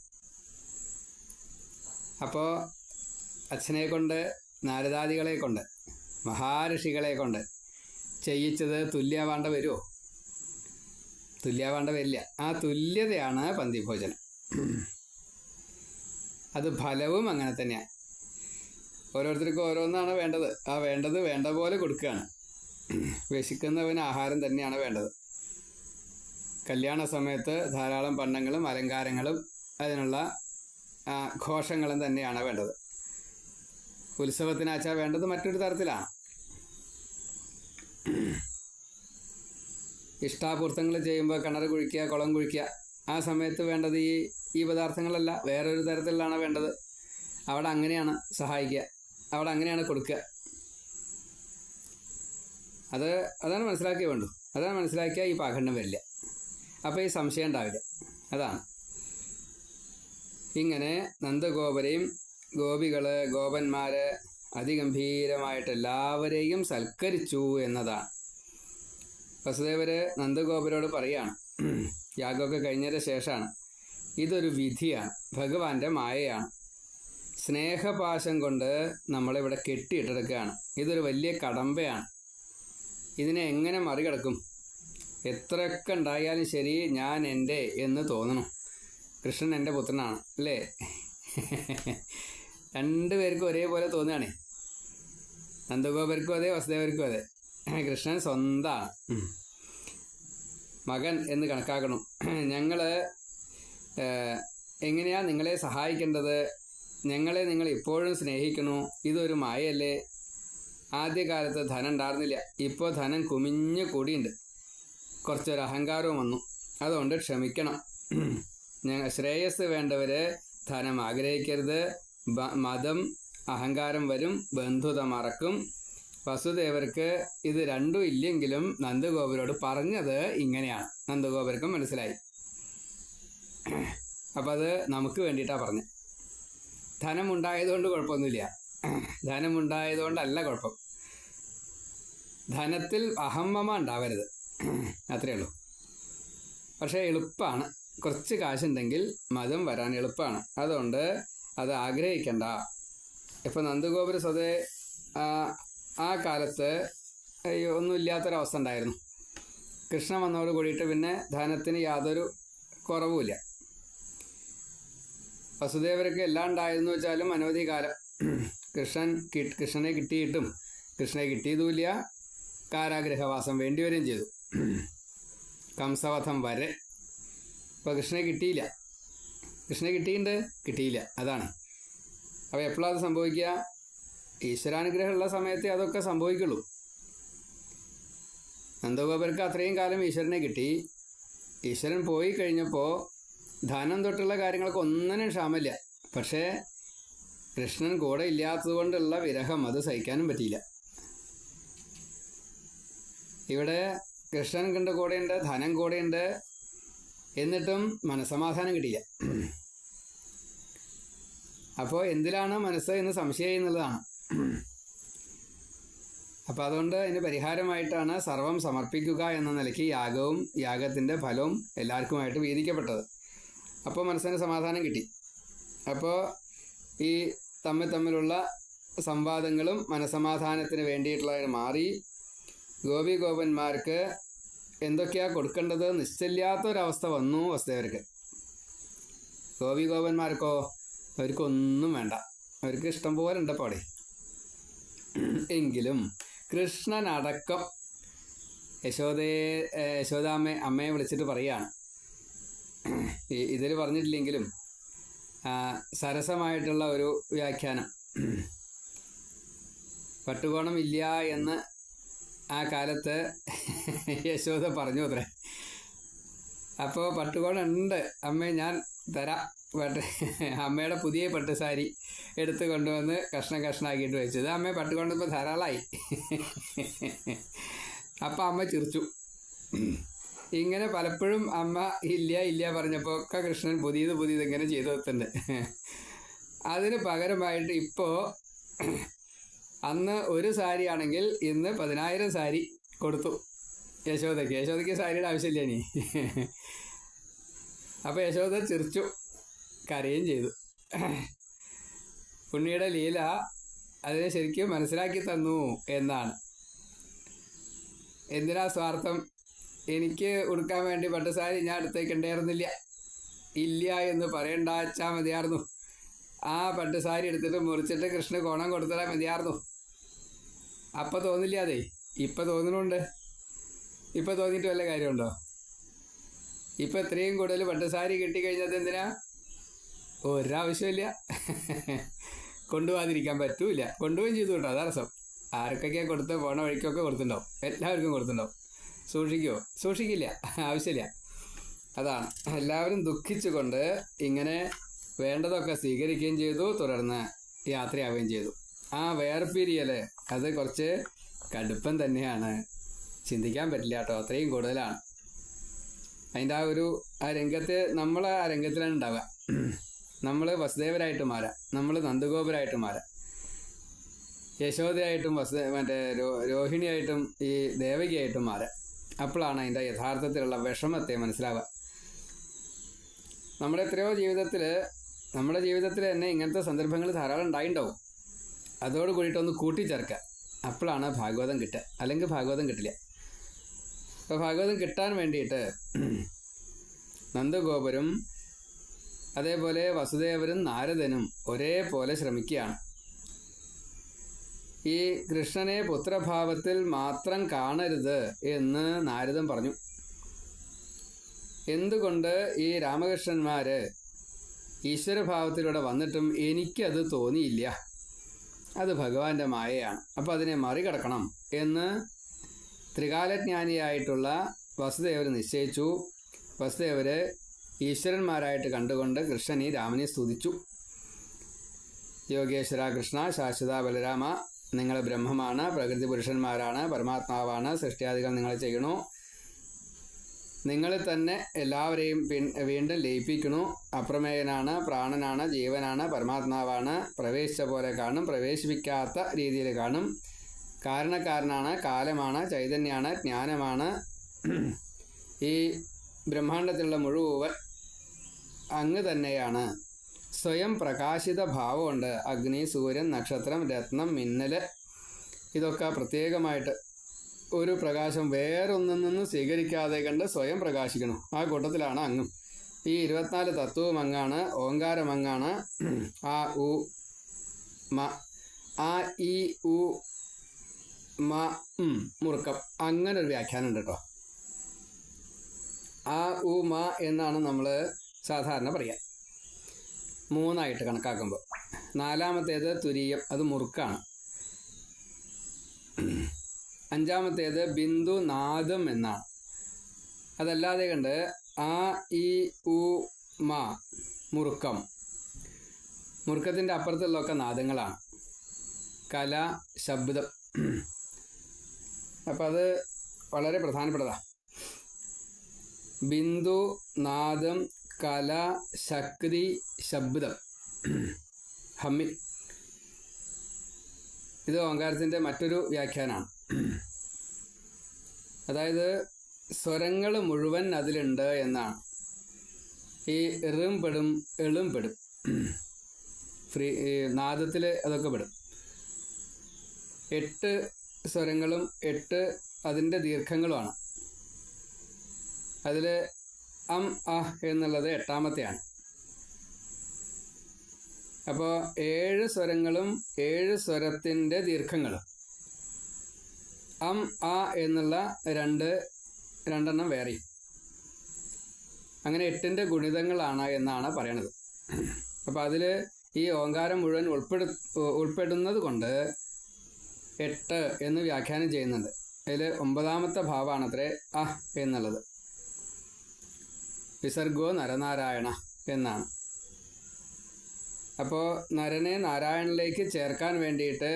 അപ്പോൾ അച്ഛനെ കൊണ്ട്, നാരദാദികളെ കൊണ്ട്, മഹാഋഷികളെ കൊണ്ട് ചെയ്യിച്ചത് തുല്യാവാണ്ട വരുമോ? തുല്യാവാണ്ട വരില്ല. ആ തുല്യതയാണ് പന്തിഭോജനം. അത് ഫലവും അങ്ങനെ തന്നെയാണ്. ഓരോരുത്തർക്കും ഓരോന്നാണ് വേണ്ടത്. ആ വേണ്ടത് വേണ്ട പോലെ കൊടുക്കുകയാണ്. വിശക്കുന്നവന് ആഹാരം തന്നെയാണ് വേണ്ടത്. കല്യാണ സമയത്ത് ധാരാളം പണ്ടങ്ങളും അലങ്കാരങ്ങളും അതിനുള്ള ഘോഷങ്ങളും തന്നെയാണ് വേണ്ടത്. ഉത്സവത്തിനാച്ചാൽ വേണ്ടത് മറ്റൊരു തരത്തിലാണ്. ഇഷ്ടാപൂർത്തങ്ങൾ ചെയ്യുമ്പോൾ കിണർ കുഴിക്കുക, കുളം കുഴിക്കുക, ആ സമയത്ത് വേണ്ടത് ഈ പദാർത്ഥങ്ങളല്ല, വേറൊരു തരത്തിലാണ് വേണ്ടത്. അവിടെ അങ്ങനെയാണ് സഹായിക്കുക, അവിടെ അങ്ങനെയാണ് കൊടുക്കുക. അതാണ് മനസ്സിലാക്കിയേ വേണ്ടു. അതാണ് മനസ്സിലാക്കിയാൽ ഈ പാഖണ്ഡം വരില്ല. അപ്പോൾ ഈ സംശയം ഉണ്ടാവില്ല. അതാണ് ഇങ്ങനെ നന്ദഗോപരെയും ഗോപന്മാർ അതിഗംഭീരമായിട്ട് എല്ലാവരെയും സൽക്കരിച്ചു എന്നതാണ്. വസുദേവർ നന്ദഗോപരോട് പറയാണ്, യാഗമൊക്കെ കഴിഞ്ഞതിന് ശേഷമാണ്, ഇതൊരു വിധിയാണ്, ഭഗവാന്റെ മായയാണ്. സ്നേഹപാശം കൊണ്ട് നമ്മളിവിടെ കെട്ടിയിട്ടെടുക്കുകയാണ്. ഇതൊരു വലിയ കടമ്പയാണ്. ഇതിനെ എങ്ങനെ മറികടക്കും? എത്രയൊക്കെ ഉണ്ടായാലും ശരി ഞാൻ എൻ്റെ എന്ന് തോന്നണം. കൃഷ്ണൻ എൻ്റെ പുത്രനാണ് അല്ലേ? രണ്ടുപേർക്കും ഒരേപോലെ തോന്നുകയാണേ. നന്ദഗോപർക്കും അതെ, വസുദേവർക്കും അതെ. കൃഷ്ണൻ സ്വന്തമാണ്, മകൻ എന്ന് കണക്കാക്കണം. ഞങ്ങൾ എങ്ങനെയാണ് നിങ്ങളെ സഹായിക്കേണ്ടത്? ഞങ്ങളെ നിങ്ങൾ ഇപ്പോഴും സ്നേഹിക്കണു. ഇതൊരു മായല്ലേ? ആദ്യകാലത്ത് ധനം ഉണ്ടായിരുന്നില്ല, ഇപ്പോൾ ധനം കുമിഞ്ഞു കൂടിയുണ്ട്. കുറച്ചൊരു അഹങ്കാരവും വന്നു. അതുകൊണ്ട് ക്ഷമിക്കണം. ശ്രേയസ് വേണ്ടവർ ധനം ആഗ്രഹിക്കരുത്. മതം അഹങ്കാരം വരും, ബന്ധുത മറക്കും. വസുദേവർക്ക് ഇത് രണ്ടും ഇല്ലെങ്കിലും നന്ദഗോപരോട് പറഞ്ഞത് ഇങ്ങനെയാണ്. നന്ദഗോപർക്കും മനസ്സിലായി. അപ്പം അത് നമുക്ക് വേണ്ടിയിട്ടാണ് പറഞ്ഞത്. ധനമുണ്ടായതുകൊണ്ട് കുഴപ്പമൊന്നുമില്ല, ധനമുണ്ടായതുകൊണ്ടല്ല കുഴപ്പം. ധനത്തിൽ അഹമ്മമ ഉണ്ടാവരുത്, അത്രയേ ഉള്ളൂ. പക്ഷേ എളുപ്പമാണ്, കുറച്ച് കാശുണ്ടെങ്കിൽ മതം വരാൻ എളുപ്പമാണ്. അതുകൊണ്ട് അത് ആഗ്രഹിക്കണ്ട. ഇപ്പം നന്ദഗോപുര സ്വതേ ആ കാലത്ത് ഒന്നുമില്ലാത്തൊരവസ്ഥ ഉണ്ടായിരുന്നു. കൃഷ്ണൻ വന്നതോട് കൂടിയിട്ട് പിന്നെ ധനത്തിന് യാതൊരു കുറവുമില്ല. വസുദേവർക്ക് എല്ലാം ഉണ്ടായിരുന്നു വെച്ചാലും അനവധി കാലം കൃഷ്ണനെ കിട്ടിയിട്ടും കൃഷ്ണനെ കിട്ടിയതുമില്ല. കാരാഗ്രഹവാസം വേണ്ടിവരികയും ചെയ്തു, കംസവധം വരെ. ഇപ്പോൾ കൃഷ്ണനെ കിട്ടിയില്ല. കൃഷ്ണനെ കിട്ടിയില്ല, അതാണ്. അപ്പോൾ എപ്പോഴാണ് അത് സംഭവിക്കുക? ഈശ്വരാനുഗ്രഹമുള്ള സമയത്തെ അതൊക്കെ സംഭവിക്കുള്ളൂ. നന്ദഗോപർക്ക് അത്രയും കാലം ഈശ്വരനെ കിട്ടി. ഈശ്വരൻ പോയി കഴിഞ്ഞപ്പോൾ ധനം തൊട്ടുള്ള കാര്യങ്ങൾക്ക് ഒന്നിനും ക്ഷാമമില്ല. പക്ഷേ കൃഷ്ണൻ കൂടെ ഇല്ലാത്തത് കൊണ്ടുള്ള വിരഹം അത് സഹിക്കാനും പറ്റിയില്ല. ഇവിടെ കൃഷ്ണൻ കണ്ട് കൂടെയുണ്ട്, ധനം കൂടെയുണ്ട്, എന്നിട്ടും മനസ്സമാധാനം കിട്ടിയില്ല. അപ്പോൾ എന്തിലാണ് മനസ്സ് എന്ന് സംശയം എന്നുള്ളതാണ്. അപ്പോൾ അതുകൊണ്ട് അതിന് പരിഹാരമായിട്ടാണ് സർവം സമർപ്പിക്കുക എന്ന നിലയ്ക്ക് യാഗവും യാഗത്തിൻ്റെ ഫലവും എല്ലാവർക്കുമായിട്ട് വീതിക്കപ്പെട്ടത്. അപ്പോൾ മനസ്സിന് സമാധാനം കിട്ടി. അപ്പോൾ ഈ തമ്മിലുള്ള സംവാദങ്ങളും മനസ്സമാധാനത്തിന് വേണ്ടിയിട്ടുള്ളതിന് മാറി. ഗോപന്മാർക്ക് എന്തൊക്കെയാണ് കൊടുക്കേണ്ടത് നിശ്ചയില്ലാത്തൊരവസ്ഥ വന്നു വസുദേവർക്ക്. ഗോപന്മാർക്കോ അവർക്കൊന്നും വേണ്ട, അവർക്ക് ഇഷ്ടം പോലെ ഉണ്ട് പാടെ. എങ്കിലും കൃഷ്ണനടക്കം അമ്മയെ വിളിച്ചിട്ട് പറയുകയാണ്. ഇതിൽ പറഞ്ഞിട്ടില്ലെങ്കിലും സരസമായിട്ടുള്ള ഒരു വ്യാഖ്യാനം. പട്ടുകോണം ഇല്ല എന്ന് ആ കാലത്ത് യശോദ പറഞ്ഞു അത്രേ. അപ്പോൾ പട്ടുകോണം ഉണ്ട് അമ്മേ, ഞാൻ തരാം. അമ്മയുടെ പുതിയ പട്ടുസാരി എടുത്ത് കൊണ്ടുവന്ന് കഷ്ണാക്കിയിട്ട് വെച്ചത്. അമ്മ പട്ടുകൊണ്ട് ഇപ്പോൾ ധാരാളമായി. അപ്പം അമ്മ ചിരിച്ചു. ഇങ്ങനെ പലപ്പോഴും അമ്മ ഇല്ല പറഞ്ഞപ്പോൾ ഒക്കെ കൃഷ്ണൻ പുതിയത് ഇങ്ങനെ ചെയ്തു വെക്കുന്നുണ്ട്. അതിന് പകരമായിട്ട് ഇപ്പോൾ അന്ന് ഒരു സാരി ആണെങ്കിൽ ഇന്ന് 10,000 സാരി കൊടുത്തു യശോദയ്ക്ക് സാരിയുടെ ആവശ്യമില്ല ഇനി. അപ്പോൾ യശോദ ചിരിച്ചു, കരയും ചെയ്തു. ഉണ്ണിയുടെ ലീല അതിനെ ശരിക്കും മനസ്സിലാക്കി തന്നു എന്നാണ്. എന്തിനാ സ്വാർത്ഥം? എനിക്ക് ഉടുക്കാൻ വേണ്ടി പട്ടുസാരി ഞാൻ എടുത്തേക്കുണ്ടായിരുന്നില്ല, ഇല്ല എന്ന് പറയണ്ടാച്ചാൽ മതിയായിരുന്നു. ആ പട്ടുസാരി എടുത്തിട്ട് മുറിച്ചിട്ട് കൃഷ്ണ കോണം കൊടുത്തിടാൻ മതിയായിരുന്നു. അപ്പം തോന്നില്ല അതെ, ഇപ്പം തോന്നുന്നുണ്ട്. ഇപ്പം തോന്നിയിട്ട് വല്ല കാര്യമുണ്ടോ? ഇപ്പം ഇത്രയും കൂടുതൽ പട്ടുസാരി കിട്ടിക്കഴിഞ്ഞത് എന്തിനാ? ഒരാവശ്യമില്ല. കൊണ്ടുപോകാതിരിക്കാൻ പറ്റൂല. കൊണ്ടുപോവുകയും ചെയ്തു കേട്ടോ, അതാ രസം. ആർക്കൊക്കെ കൊടുത്ത് പോണ വഴിക്കൊക്കെ കൊടുത്തിട്ടുണ്ടാവും, എല്ലാവർക്കും കൊടുത്തിട്ടുണ്ടാവും. സൂക്ഷിക്കുമോ? സൂക്ഷിക്കില്ല, ആവശ്യമില്ല. അതാണ്, എല്ലാവരും ദുഃഖിച്ചുകൊണ്ട് ഇങ്ങനെ വേണ്ടതൊക്കെ സ്വീകരിക്കുകയും ചെയ്തു, തുടർന്ന് യാത്രയാവുകയും ചെയ്തു. ആ വേർപിരിയല് അത് കുറച്ച് കടുപ്പം തന്നെയാണ്, ചിന്തിക്കാൻ പറ്റില്ല കേട്ടോ, അത്രയും കൂടുതലാണ്. അതിൻ്റെ ആ രംഗത്ത് നമ്മൾ ആ രംഗത്തിലാണ് ഉണ്ടാവുക. നമ്മൾ വസുദേവരായിട്ട് മാറാം, നമ്മൾ നന്ദഗോപരായിട്ട് മാറാം, യശോദയായിട്ടും മറ്റേ രോഹിണിയായിട്ടും ഈ ദേവകിയായിട്ടും മാറാം. അപ്പോഴാണ് അതിൻ്റെ യഥാർത്ഥത്തിലുള്ള വിഷമത്തെ മനസ്സിലാവുക. നമ്മുടെ ജീവിതത്തിൽ തന്നെ ഇങ്ങനത്തെ സന്ദർഭങ്ങൾ ധാരാളം ഉണ്ടായിട്ടുണ്ടാവും. അതോട് കൂടിയിട്ടൊന്ന് കൂട്ടിച്ചേർക്കുക, അപ്പോഴാണ് ഭാഗവതം കിട്ടുക. അല്ലെങ്കിൽ ഭാഗവതം കിട്ടില്ല. അപ്പോൾ ഭാഗവതം കിട്ടാൻ വേണ്ടിയിട്ട് നന്ദഗോപരും അതേപോലെ വസുദേവരും നാരദനും ഒരേപോലെ ശ്രമിക്കുകയാണ്. ഈ കൃഷ്ണനെ പുത്രഭാവത്തിൽ മാത്രം കാണരുത് എന്ന് നാരദൻ പറഞ്ഞു. എന്തുകൊണ്ട് ഈ രാമകൃഷ്ണന്മാർ ഈശ്വരഭാവത്തിലൂടെ വന്നിട്ടും എനിക്കത് തോന്നിയില്ല? അത് ഭഗവാന്റെ മായയാണ്. അപ്പോൾ അതിനെ മറികടക്കണം എന്ന് ത്രികാലജ്ഞാനിയായിട്ടുള്ള വസുദേവർ നിശ്ചയിച്ചു. വസുദേവർ ഈശ്വരന്മാരായിട്ട് കണ്ടുകൊണ്ട് കൃഷ്ണനെ രാമനെ സ്തുതിച്ചു. യോഗേശ്വര കൃഷ്ണ, ശാശ്വത ബലരാമ, നിങ്ങൾ ബ്രഹ്മമാണ്, പ്രകൃതി പുരുഷന്മാരാണ്, പരമാത്മാവാണ്, സൃഷ്ടിയാദികൾ നിങ്ങൾ ചെയ്യണു, നിങ്ങൾ തന്നെ എല്ലാവരെയും വീണ്ടും ലയിപ്പിക്കണു, അപ്രമേയനാണ്, പ്രാണനാണ്, ജീവനാണ്, പരമാത്മാവാണ്, പ്രവേശിച്ച പോലെ കാണും, പ്രവേശിപ്പിക്കാത്ത രീതിയിൽ കാണും, കാരണക്കാരനാണ്, കാലമാണ്, ചൈതന്യമാണ്, ജ്ഞാനമാണ്, ഈ ബ്രഹ്മാണ്ടത്തിലുള്ള മുഴുവൻ അങ്ങ് തന്നെയാണ്, സ്വയം പ്രകാശിത ഭാവമുണ്ട്, അഗ്നി, സൂര്യൻ, നക്ഷത്രം, രത്നം, മിന്നൽ, ഇതൊക്കെ പ്രത്യേകമായിട്ട് ഒരു പ്രകാശം വേറൊന്നിൽ നിന്ന് സ്വീകരിക്കാതെ കണ്ട് സ്വയം പ്രകാശിക്കണം. ആ കൂട്ടത്തിലാണ് അങ്ങും. ഈ 24 തത്വവും അങ്ങാണ്, ഓങ്കാരം അങ്ങാണ്. ആ ഉ മ, ആ ഈ ഉ മ മുറുക്കം, അങ്ങനെ ഒരു വ്യാഖ്യാനം ഉണ്ട് കേട്ടോ. ആ ഉ മ എന്നാണ് നമ്മൾ സാധാരണ പറയുക, 3 കണക്കാക്കുമ്പോൾ. 4ാമത്തേത് തുരീയം, അത് മുറുക്കാണ്. 5ാമത്തേത് ബിന്ദു നാദം എന്നാണ്. അതല്ലാതെ കണ്ട് ആ ഈ ഉ മ മുറുക്കം, മുറുക്കത്തിൻ്റെ അപ്പുറത്തുള്ളതൊക്കെ നാദങ്ങളാണ്, കല, ശബ്ദം. അപ്പം അത് വളരെ പ്രധാനപ്പെട്ടതാണ്. ബിന്ദു, നാദം, കല, ശക്തി, ശബ്ദം, ഹമ്മി. ഇത് ഓങ്കാരത്തിൻ്റെ മറ്റൊരു വ്യാഖ്യാനമാണ്. അതായത് സ്വരങ്ങൾ മുഴുവൻ അതിലുണ്ട് എന്നാണ്. ഈ എറും പെടും, എളും പെടും, നാദത്തിൽ അതൊക്കെ പെടും. 8 സ്വരങ്ങളും 8 അതിൻ്റെ ദീർഘങ്ങളുമാണ്. അതിൽ അം അ എന്നുള്ളത് 8ാമത്തെയാണ്. അപ്പോൾ 7 സ്വരങ്ങളും 7 സ്വരത്തിൻ്റെ ദീർഘങ്ങളും. അം ആ എന്നുള്ള രണ്ടെണ്ണം വേറെയും. അങ്ങനെ 8ൻ്റെ ഗുണിതങ്ങളാണ് എന്നാണ് പറയണത്. അപ്പോൾ അതിൽ ഈ ഓങ്കാരം മുഴുവൻ ഉൾപ്പെടുന്നത് കൊണ്ട് 8 എന്ന് വ്യാഖ്യാനം ചെയ്യുന്നുണ്ട്. അതിൽ 9ാമത്തെ ഭാവമാണത്രേ അ എന്നുള്ളത്. വിസർഗോ നരനാരായണ എന്നാണ്. അപ്പോൾ നരനെ നാരായണനിലേക്ക് ചേർക്കാൻ വേണ്ടിയിട്ട്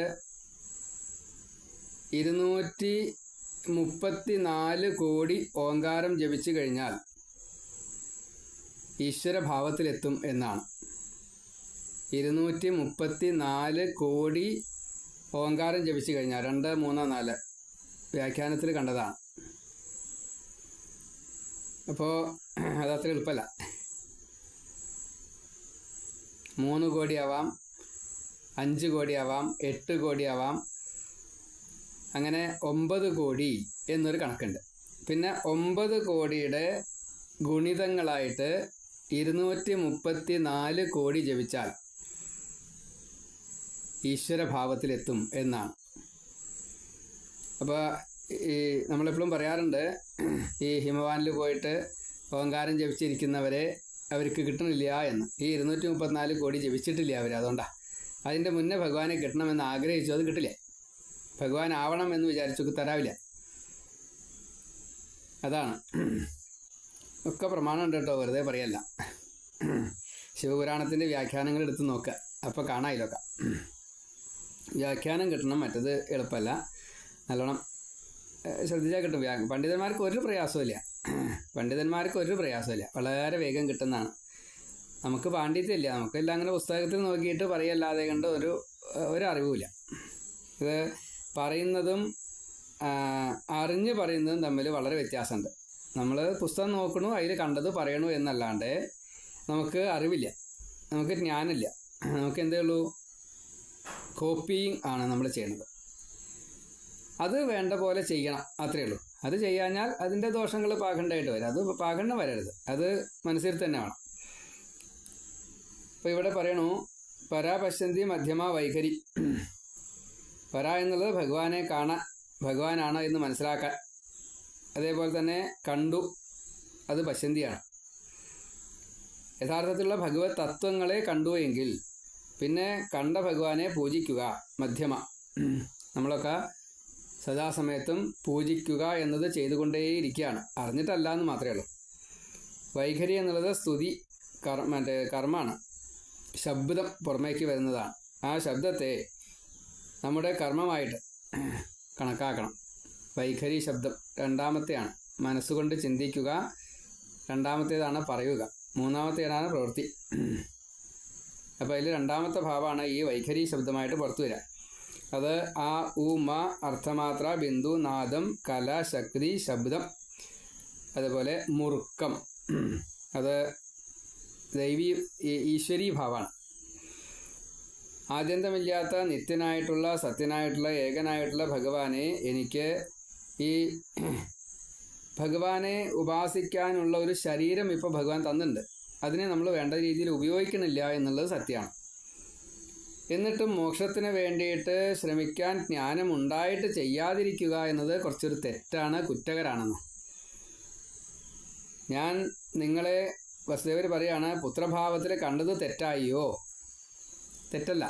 234 കോടി ഓങ്കാരം ജപിച്ചു കഴിഞ്ഞാൽ ഈശ്വരഭാവത്തിലെത്തും എന്നാണ്. 234 കോടി ഓങ്കാരം ജപിച്ചു കഴിഞ്ഞാൽ 2, 3, 4 വ്യാഖ്യാനത്തിൽ കണ്ടതാണ്. അപ്പോൾ അതത്ര എളുപ്പമല്ല. 3 കോടിയാവാം, 5 കോടിയാവാം, 8 കോടിയാവാം, അങ്ങനെ 9 കോടി എന്നൊരു കണക്കുണ്ട്. പിന്നെ 9 കോടിയുടെ ഗുണിതങ്ങളായിട്ട് 234 കോടി ജപിച്ചാൽ ഈശ്വരഭാവത്തിലെത്തും എന്നാണ്. അപ്പോൾ ഈ നമ്മളെപ്പോഴും പറയാറുണ്ട്, ഈ ഹിമവാനിൽ പോയിട്ട് ഓങ്കാരം ജപിച്ചിരിക്കുന്നവരെ അവർക്ക് കിട്ടണില്ല എന്ന്. ഈ 234 കോടി ജപിച്ചിട്ടില്ല അവർ, അതുകൊണ്ടാണ്. അതിൻ്റെ മുന്നേ ഭഗവാനെ കിട്ടണമെന്ന് ആഗ്രഹിച്ചു, അത് കിട്ടില്ല. ഭഗവാൻ ആവണം എന്ന് വിചാരിച്ചു, തരാവില്ല. അതാണ്. ഒക്കെ പ്രമാണമുണ്ട് കേട്ടോ, വെറുതെ പറയല്ല. ശിവപുരാണത്തിൻ്റെ വ്യാഖ്യാനങ്ങൾ എടുത്ത് നോക്കുക, അപ്പോൾ കാണാമല്ലോ. വ്യാഖ്യാനം കിട്ടണം, മറ്റത് എളുപ്പമല്ല. നല്ലോണം ശ്രദ്ധിച്ചാൽ കിട്ടും. പണ്ഡിതന്മാർക്ക് ഒരു പ്രയാസമില്ല, വളരെ വേഗം കിട്ടുന്നതാണ്. നമുക്ക് പാണ്ഡിത്യമില്ല, നമുക്കെല്ലാം അങ്ങനെ പുസ്തകത്തിൽ നോക്കിയിട്ട് പറയല്ലാതെ കണ്ട് ഒരു അറിവുമില്ല. ഇത് പറയുന്നതും അറിഞ്ഞ് പറയുന്നതും തമ്മിൽ വളരെ വ്യത്യാസമുണ്ട്. നമ്മൾ പുസ്തകം നോക്കണു, അതിൽ കണ്ടത് പറയണു എന്നല്ലാണ്ട് നമുക്ക് അറിവില്ല, നമുക്ക് ജ്ഞാനമില്ല. നമുക്ക് എന്തേ ഉള്ളൂ, കോപ്പിയിങ് ആണ് നമ്മൾ ചെയ്യുന്നത്. അത് വേണ്ട പോലെ ചെയ്യണം, അത്രയേ ഉള്ളൂ. അത് ചെയ്യാഞ്ഞാൽ അതിൻ്റെ ദോഷങ്ങൾ പാഖണ്ഡമായിട്ട് വരും. അത് പാഖണ്ഡം വരരുത്, അത് മനസ്സിൽ തന്നെ വേണം. അപ്പോൾ ഇവിടെ പറയണു, പരാപശ്യന്തി മധ്യമ വൈഖരി. പര എന്നുള്ളത് ഭഗവാനെ കാണാൻ, ഭഗവാനാണ് എന്ന് മനസ്സിലാക്കാൻ. അതേപോലെ തന്നെ കണ്ടു, അത് പശ്യന്തിയാണ്. യഥാർത്ഥത്തിലുള്ള ഭഗവത് തത്വങ്ങളെ കണ്ടു എങ്കിൽ പിന്നെ കണ്ട ഭഗവാനെ പൂജിക്കുക, മധ്യമ. നമ്മളൊക്കെ സദാസമയത്തും പൂജിക്കുക എന്നത് ചെയ്തുകൊണ്ടേയിരിക്കുകയാണ്, അറിഞ്ഞിട്ടല്ല എന്ന് മാത്രമേ ഉള്ളൂ. വൈഖരി എന്നുള്ളത് സ്തുതി, കർമ്മമാണ്, ശബ്ദം പുറമേക്ക് വരുന്നതാണ്. ആ ശബ്ദത്തെ നമ്മുടെ കർമ്മമായിട്ട് കണക്കാക്കണം. വൈഖരി ശബ്ദം രണ്ടാമത്തെയാണ്, മനസ്സുകൊണ്ട് ചിന്തിക്കുക. രണ്ടാമത്തേതാണ് പറയുക, മൂന്നാമത്തേതാണ് പ്രവൃത്തി. അപ്പോൾ അതിൽ രണ്ടാമത്തെ ഭാവമാണ് ഈ വൈഖരി ശബ്ദമായിട്ട് പുറത്തു വരിക. അത് ആ, ഉ, മ, അർത്ഥമാത്ര, ബിന്ദു, നാദം, കല, ശക്തി, ശബ്ദം. അതുപോലെ മുറുക്കം, അത് ദൈവീ ഈശ്വരീ ഭാവമാണ്. ആദ്യന്തമില്ലാത്ത നിത്യനായിട്ടുള്ള സത്യനായിട്ടുള്ള ഏകനായിട്ടുള്ള ഭഗവാനെ എനിക്ക് ഈ ഭഗവാനെ ഉപാസിക്കാനുള്ള ഒരു ശരീരം ഇപ്പോൾ ഭഗവാൻ തന്നിട്ടുണ്ട്. അതിനെ നമ്മൾ വേണ്ട രീതിയിൽ ഉപയോഗിക്കണില്ല എന്നുള്ളത് സത്യമാണ്. എന്നിട്ടും മോക്ഷത്തിന് വേണ്ടിയിട്ട് ശ്രമിക്കാൻ ജ്ഞാനമുണ്ടായിട്ട് ചെയ്യാതിരിക്കുക എന്നത് കുറച്ചൊരു തെറ്റാണ്, കുറ്റകരാണെന്ന്. ഞാൻ നിങ്ങളെ വസുദേവർ പറയാണ്, പുത്രഭാവത്തിൽ കണ്ടത് തെറ്റായോ? തെറ്റല്ല.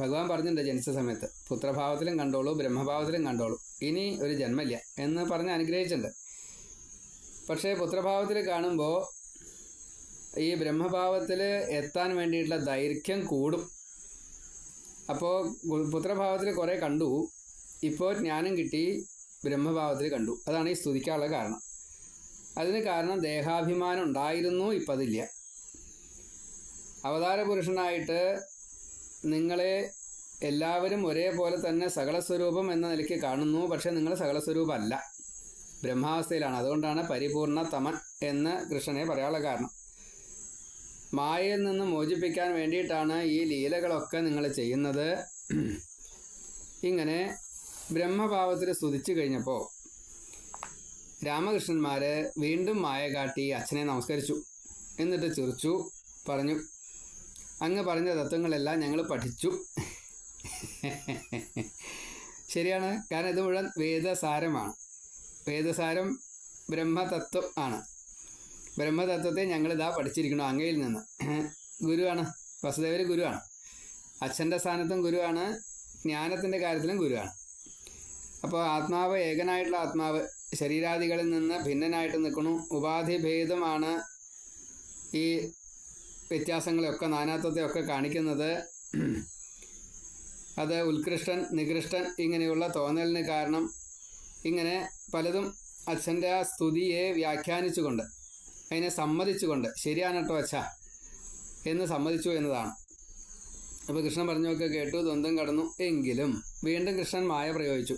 ഭഗവാൻ പറഞ്ഞിട്ടുണ്ട് ജനിച്ച സമയത്ത്, പുത്രഭാവത്തിലും കണ്ടോളൂ, ബ്രഹ്മഭാവത്തിലും കണ്ടോളൂ, ഇനി ഒരു ജന്മമില്ല എന്ന് പറഞ്ഞ് അനുഗ്രഹിച്ചിട്ടുണ്ട്. പക്ഷേ പുത്രഭാവത്തിൽ കാണുമ്പോൾ ഈ ബ്രഹ്മഭാവത്തിൽ എത്താൻ വേണ്ടിയിട്ടുള്ള ദൈർഘ്യം കൂടും. അപ്പോൾ പുത്രഭാവത്തിൽ കുറേ കണ്ടു, ഇപ്പോൾ ജ്ഞാനം കിട്ടി, ബ്രഹ്മഭാവത്തിൽ കണ്ടു. അതാണ് ഈ സ്തുതിക്കാനുള്ള കാരണം. അതിന് കാരണം ദേഹാഭിമാനം ഉണ്ടായിരുന്നു, ഇപ്പം അതില്ല. അവതാര പുരുഷനായിട്ട് നിങ്ങളെ എല്ലാവരും ഒരേപോലെ തന്നെ സകലസ്വരൂപം എന്ന നിലയ്ക്ക് കാണുന്നു. പക്ഷേ നിങ്ങൾ സകലസ്വരൂപമല്ല, ബ്രഹ്മാവസ്ഥയിലാണ്. അതുകൊണ്ടാണ് പരിപൂർണ തമൻ എന്ന് കൃഷ്ണനെ പറയാനുള്ള കാരണം. മായയിൽ നിന്ന് മോചിപ്പിക്കാൻ വേണ്ടിയിട്ടാണ് ഈ ലീലകളൊക്കെ നിങ്ങൾ ചെയ്യുന്നത്. ഇങ്ങനെ ബ്രഹ്മഭാവത്തിൽ സ്തുതിച്ചു കഴിഞ്ഞപ്പോൾ രാമകൃഷ്ണന്മാർ വീണ്ടും മായ കാട്ടി അച്ഛനെ നമസ്കരിച്ചു. എന്നിട്ട് ചിരിച്ചു, പറഞ്ഞു, അങ്ങ് പറഞ്ഞ തത്വങ്ങളെല്ലാം ഞങ്ങൾ പഠിച്ചു. ശരിയാണ്, കാരണം ഇത് മുഴുവൻ വേദസാരമാണ്. വേദസാരം ബ്രഹ്മതത്വം ആണ്. ബ്രഹ്മതത്വത്തെ ഞങ്ങളിതാ പഠിച്ചിരിക്കണം അങ്ങയിൽ നിന്ന്. ഗുരുവാണ്, വസുദേവർ ഗുരുവാണ്. അച്ഛൻ്റെ സ്ഥാനത്തും ഗുരുവാണ്, ജ്ഞാനത്തിൻ്റെ കാര്യത്തിലും ഗുരുവാണ്. അപ്പോൾ ആത്മാവ് ഏകനായിട്ടുള്ള ആത്മാവ് ശരീരാദികളിൽ നിന്ന് ഭിന്നനായിട്ട് നിൽക്കണു. ഉപാധിഭേദമാണ് ഈ വ്യത്യാസങ്ങളെയൊക്കെ, നാനാത്വത്തെയൊക്കെ കാണിക്കുന്നത്. അത് ഉത്കൃഷ്ടൻ, നികൃഷ്ടൻ ഇങ്ങനെയുള്ള തോന്നലിന് കാരണം. ഇങ്ങനെ പലതും അച്ഛൻ്റെ ആ സ്തുതിയെ വ്യാഖ്യാനിച്ചുകൊണ്ട്, അതിനെ സമ്മതിച്ചുകൊണ്ട്, ശരിയാണ് കേട്ടോ അച്ഛ എന്ന് സമ്മതിച്ചു എന്നതാണ്. അപ്പോൾ കൃഷ്ണൻ പറഞ്ഞൊക്കെ കേട്ടു, ദ്വന്ദ്വം കടന്നു. എങ്കിലും വീണ്ടും കൃഷ്ണൻ മായ പ്രയോഗിച്ചു.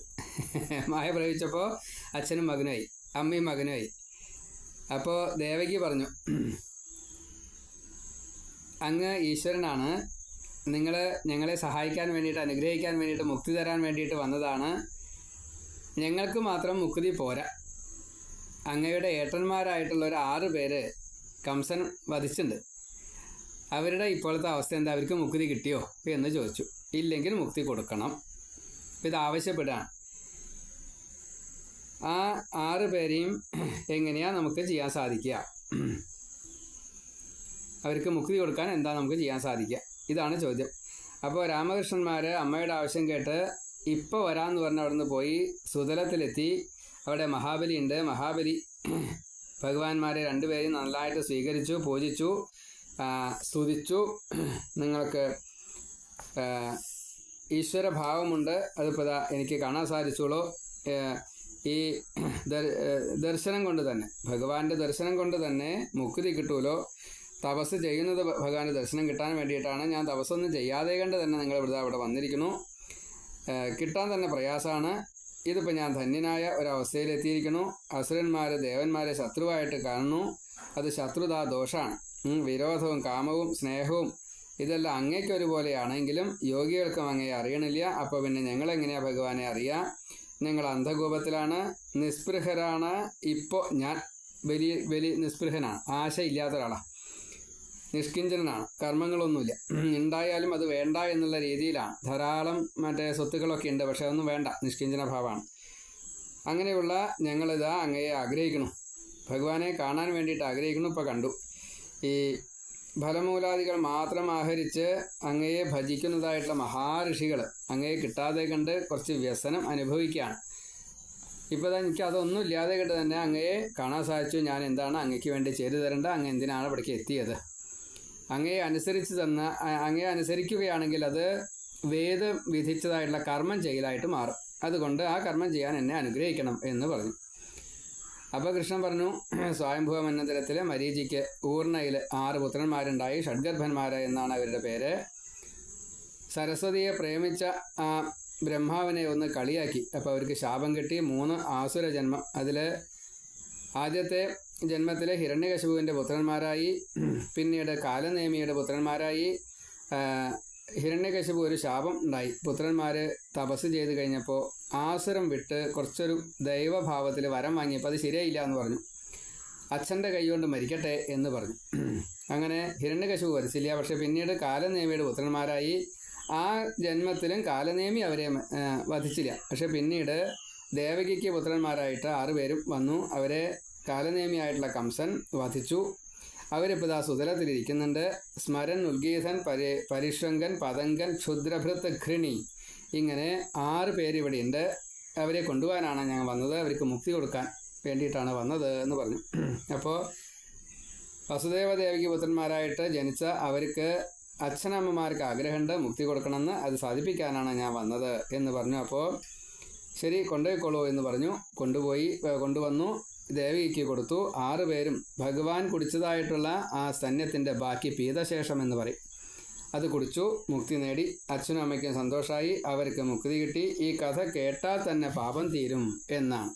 മായ പ്രയോഗിച്ചപ്പോൾ അച്ഛനും മകനുമായി, അമ്മയും മകനുമായി. അപ്പോൾ ദേവകി പറഞ്ഞു, അങ്ങ് ഈശ്വരനാണ്, ഞങ്ങളെ സഹായിക്കാൻ വേണ്ടിയിട്ട്, അനുഗ്രഹിക്കാൻ വേണ്ടിയിട്ട്, മുക്തി തരാൻ വേണ്ടിയിട്ട് വന്നതാണ്. ഞങ്ങൾക്ക് മാത്രം മുക്തി പോരാ. അങ്ങയുടെ ഏട്ടന്മാരായിട്ടുള്ള ഒരു 6 പേര് കംസൻ വധിച്ചിട്ടുണ്ട്. അവരുടെ ഇപ്പോഴത്തെ അവസ്ഥ എന്താ, അവർക്ക് മുക്തി കിട്ടിയോ എന്ന് ചോദിച്ചു. ഇല്ലെങ്കിൽ മുക്തി കൊടുക്കണം. ഇത് ആവശ്യപ്പെടുകയാണ്. ആ 6 പേരെയും എങ്ങനെയാണ് നമുക്ക് ചെയ്യാൻ സാധിക്കുക? അവർക്ക് മുക്തി കൊടുക്കാൻ എന്താ നമുക്ക് ചെയ്യാൻ സാധിക്കുക? ഇതാണ് ചോദ്യം. അപ്പോൾ രാമകൃഷ്ണന്മാർ അമ്മയുടെ ആവശ്യം കേട്ട് ഇപ്പോൾ വരാമെന്ന് പറഞ്ഞ് അവിടെ നിന്ന് പോയി സുതലത്തിലെത്തി. അവിടെ മഹാബലി ഉണ്ട്. മഹാബലി ഭഗവാന്മാരെ 2 പേരെയും നന്നായിട്ട് സ്വീകരിച്ചു, പൂജിച്ചു, സ്തുതിച്ചു. നിങ്ങൾക്ക് ഈശ്വരഭാവമുണ്ട്, അതിപ്പോൾ എനിക്ക് കാണാൻ സാധിച്ചോളൂ. ഈ ദർശനം കൊണ്ട് തന്നെ, ഭഗവാന്റെ ദർശനം കൊണ്ട് തന്നെ മുക്തി കിട്ടുമല്ലോ. തപസ് ചെയ്യുന്നത് ഭഗവാന്റെ ദർശനം കിട്ടാൻ വേണ്ടിയിട്ടാണ്. ഞാൻ തപസ്സൊന്നും ചെയ്യാതെ കണ്ട് തന്നെ നിങ്ങൾ അവിടെ വന്നിരിക്കുന്നു. കിട്ടാൻ തന്നെ പ്രയാസമാണ്. ഇതിപ്പോൾ ഞാൻ ധന്യനായ ഒരവസ്ഥയിലെത്തിയിരിക്കുന്നു. അസുരന്മാർ ദേവന്മാരെ ശത്രുവായിട്ട് കാണുന്നു. അത് ശത്രുതാ ദോഷമാണ്. വിരോധവും കാമവും സ്നേഹവും ഇതെല്ലാം അങ്ങേക്ക് ഒരുപോലെയാണെങ്കിലും യോഗികൾക്കും അങ്ങയെ അറിയണില്ല. അപ്പോൾ പിന്നെ ഞങ്ങളെങ്ങനെയാണ് ഭഗവാനെ അറിയാം? ഞങ്ങൾ അന്ധകൂപത്തിലാണ്, നിസ്പൃഹരാണ്. ഇപ്പോൾ ഞാൻ വലിയ നിസ്പൃഹനാണ്, ആശയില്ലാത്ത ഒരാളാണ്, നിഷ്കിഞ്ചനാണ്, കർമ്മങ്ങളൊന്നുമില്ല. ഉണ്ടായാലും അത് വേണ്ട എന്നുള്ള രീതിയിലാണ്. ധാരാളം സ്വത്തുക്കളൊക്കെ ഉണ്ട്, പക്ഷെ അതൊന്നും വേണ്ട, നിഷ്കിഞ്ചന ഭാവമാണ്. അങ്ങനെയുള്ള ഞങ്ങളിതാ അങ്ങയെ ആഗ്രഹിക്കുന്നു, ഭഗവാനെ കാണാൻ വേണ്ടിയിട്ട് ആഗ്രഹിക്കുന്നു. ഇപ്പോൾ കണ്ടു. ഈ ഫലമൂലാദികൾ മാത്രം ആഹരിച്ച് അങ്ങയെ ഭജിക്കുന്നതായിട്ടുള്ള മഹാഋഷികൾ അങ്ങയെ കിട്ടാതെ കണ്ട് കുറച്ച് വ്യസനം അനുഭവിക്കുകയാണ്. ഇപ്പോൾ എനിക്ക് അതൊന്നും ഇല്ലാതെ കണ്ട് തന്നെ അങ്ങയെ കാണാൻ സാധിച്ചു. ഞാൻ എന്താണ് അങ്ങയ്ക്ക് വേണ്ടി ചെയ്തു തരേണ്ട? അങ്ങ് എന്തിനാണ് ഇവിടേക്ക് എത്തിയത്? അങ്ങയെ അനുസരിക്കുകയാണെങ്കിൽ അത് വേദം വിധിച്ചതായിട്ടുള്ള കർമ്മം ചെയ്യലായിട്ട് മാറും. അതുകൊണ്ട് ആ കർമ്മം ചെയ്യാൻ എന്നെ അനുഗ്രഹിക്കണം എന്ന് പറഞ്ഞു. അപ്പോൾ കൃഷ്ണൻ പറഞ്ഞു, സ്വയംഭൂവ മന്വന്തരത്തിൽ മരീചിക്ക് ഊർണയിൽ 6 പുത്രന്മാരുണ്ടായി. ഷഡ്ഗർഭന്മാർ എന്നാണ് അവരുടെ പേര്. സരസ്വതിയെ പ്രേമിച്ച ആ ബ്രഹ്മാവിനെ ഒന്ന് കളിയാക്കി. അപ്പോൾ അവർക്ക് ശാപം കിട്ടി. 3 ആസുര ജന്മം. അതിൽ ആദ്യത്തെ ജന്മത്തിൽ ഹിരണ്യകശിപുവിൻ്റെ പുത്രന്മാരായി, പിന്നീട് കാലനേമിയുടെ പുത്രന്മാരായി. ഹിരണ്യകശിപു ഒരു ശാപം ഉണ്ടായി. പുത്രന്മാർ തപസ് ചെയ്ത് കഴിഞ്ഞപ്പോൾ ആസുരം വിട്ട് കുറച്ചൊരു ദൈവഭാവത്തിൽ വരം വാങ്ങിയപ്പോൾ അത് ശരിയായില്ല എന്ന് പറഞ്ഞു. അച്ഛൻ്റെ കൈകൊണ്ട് മരിക്കട്ടെ എന്ന് പറഞ്ഞു. അങ്ങനെ ഹിരണ്യകശിപു വരിച്ചില്ല. പക്ഷെ പിന്നീട് കാലനേമിയുടെ പുത്രന്മാരായി. ആ ജന്മത്തിലും കാലനേമി അവരെ വധിച്ചില്ല. പക്ഷെ പിന്നീട് ദേവകിക്ക് പുത്രന്മാരായിട്ട് 6 പേരും വന്നു. അവരെ കാലനേമിയായിട്ടുള്ള കംസൻ വധിച്ചു. അവരിപ്പോൾ സുതലത്തിലിരിക്കുന്നുണ്ട്. സ്മരൻ, ഉൽഗീതൻ, പരിഷ്വങ്കൻ, പതങ്കൻ, ക്ഷുദ്രഭൃത്, ഘൃണി, ഇങ്ങനെ 6 പേര് ഇവിടെയുണ്ട്. അവരെ കൊണ്ടുപോകാനാണ് ഞാൻ വന്നത്, അവർക്ക് മുക്തി കൊടുക്കാൻ വേണ്ടിയിട്ടാണ് വന്നത് എന്ന് പറഞ്ഞു. അപ്പോൾ വസുദേവദേവിക്ക് പുത്രന്മാരായിട്ട് ജനിച്ച അവർക്ക് അച്ഛനമ്മമാർക്ക് ആഗ്രഹമുണ്ട് മുക്തി കൊടുക്കണമെന്ന്. അത് സാധിപ്പിക്കാനാണ് ഞാൻ വന്നത് എന്ന് പറഞ്ഞു. അപ്പോൾ ശരി, കൊണ്ടുപോയിക്കോളൂ എന്ന് പറഞ്ഞു. കൊണ്ടുവന്നു. ദേവിക്ക് കൊടുത്തു. 6 പേരും ഭഗവാൻ കുടിച്ചതായിട്ടുള്ള ആ സ്തന്യത്തിൻ്റെ ബാക്കി പീതശേഷം എന്ന് പറയും, അത് കുടിച്ചു, മുക്തി നേടി. അച്ഛനും അമ്മയ്ക്കും സന്തോഷമായി, അവർക്ക് മുക്തി കിട്ടി. ഈ കഥ കേട്ടാൽ തന്നെ പാപം തീരും എന്നാണ്.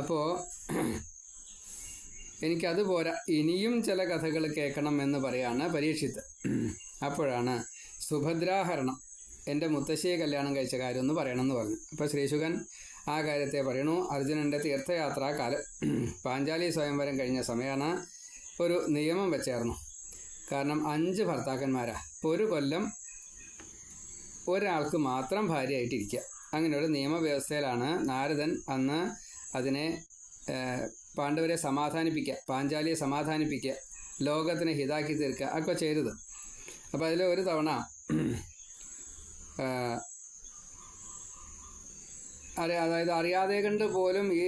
അപ്പോൾ എനിക്കത് പോരാ, ഇനിയും ചില കഥകൾ കേൾക്കണം എന്ന് പറയാണ് പരീക്ഷിത്ത്. അപ്പോഴാണ് സുഭദ്രാഹരണം, എൻ്റെ മുത്തശ്ശിയെ കല്യാണം കഴിച്ച കാര്യമൊന്ന് പറയണമെന്ന് പറഞ്ഞു. അപ്പോൾ ശ്രീശുകൻ ആ കാര്യത്തെ പറയണു. അർജുനൻ്റെ തീർത്ഥയാത്രാ കാലം, പാഞ്ചാലി സ്വയംവരം കഴിഞ്ഞ സമയമാണ്. ഒരു നിയമം വെച്ചായിരുന്നു. കാരണം 5 ഭർത്താക്കന്മാരാണ്. ഒരു കൊല്ലം ഒരാൾക്ക് മാത്രം ഭാര്യയായിട്ടിരിക്കുക. അങ്ങനെ ഒരു നിയമവ്യവസ്ഥയിലാണ് നാരദൻ അന്ന് അതിനെ പാണ്ഡവരെ സമാധാനിപ്പിക്കുക, പാഞ്ചാലിയെ സമാധാനിപ്പിക്കുക, ലോകത്തിനെ ഹിതാക്കി തീർക്കുക ഒക്കെ ചെയ്തത്. അപ്പോൾ അതിൽ ഒരു തവണ അതായത് അറിയാതെ കണ്ട് പോലും ഈ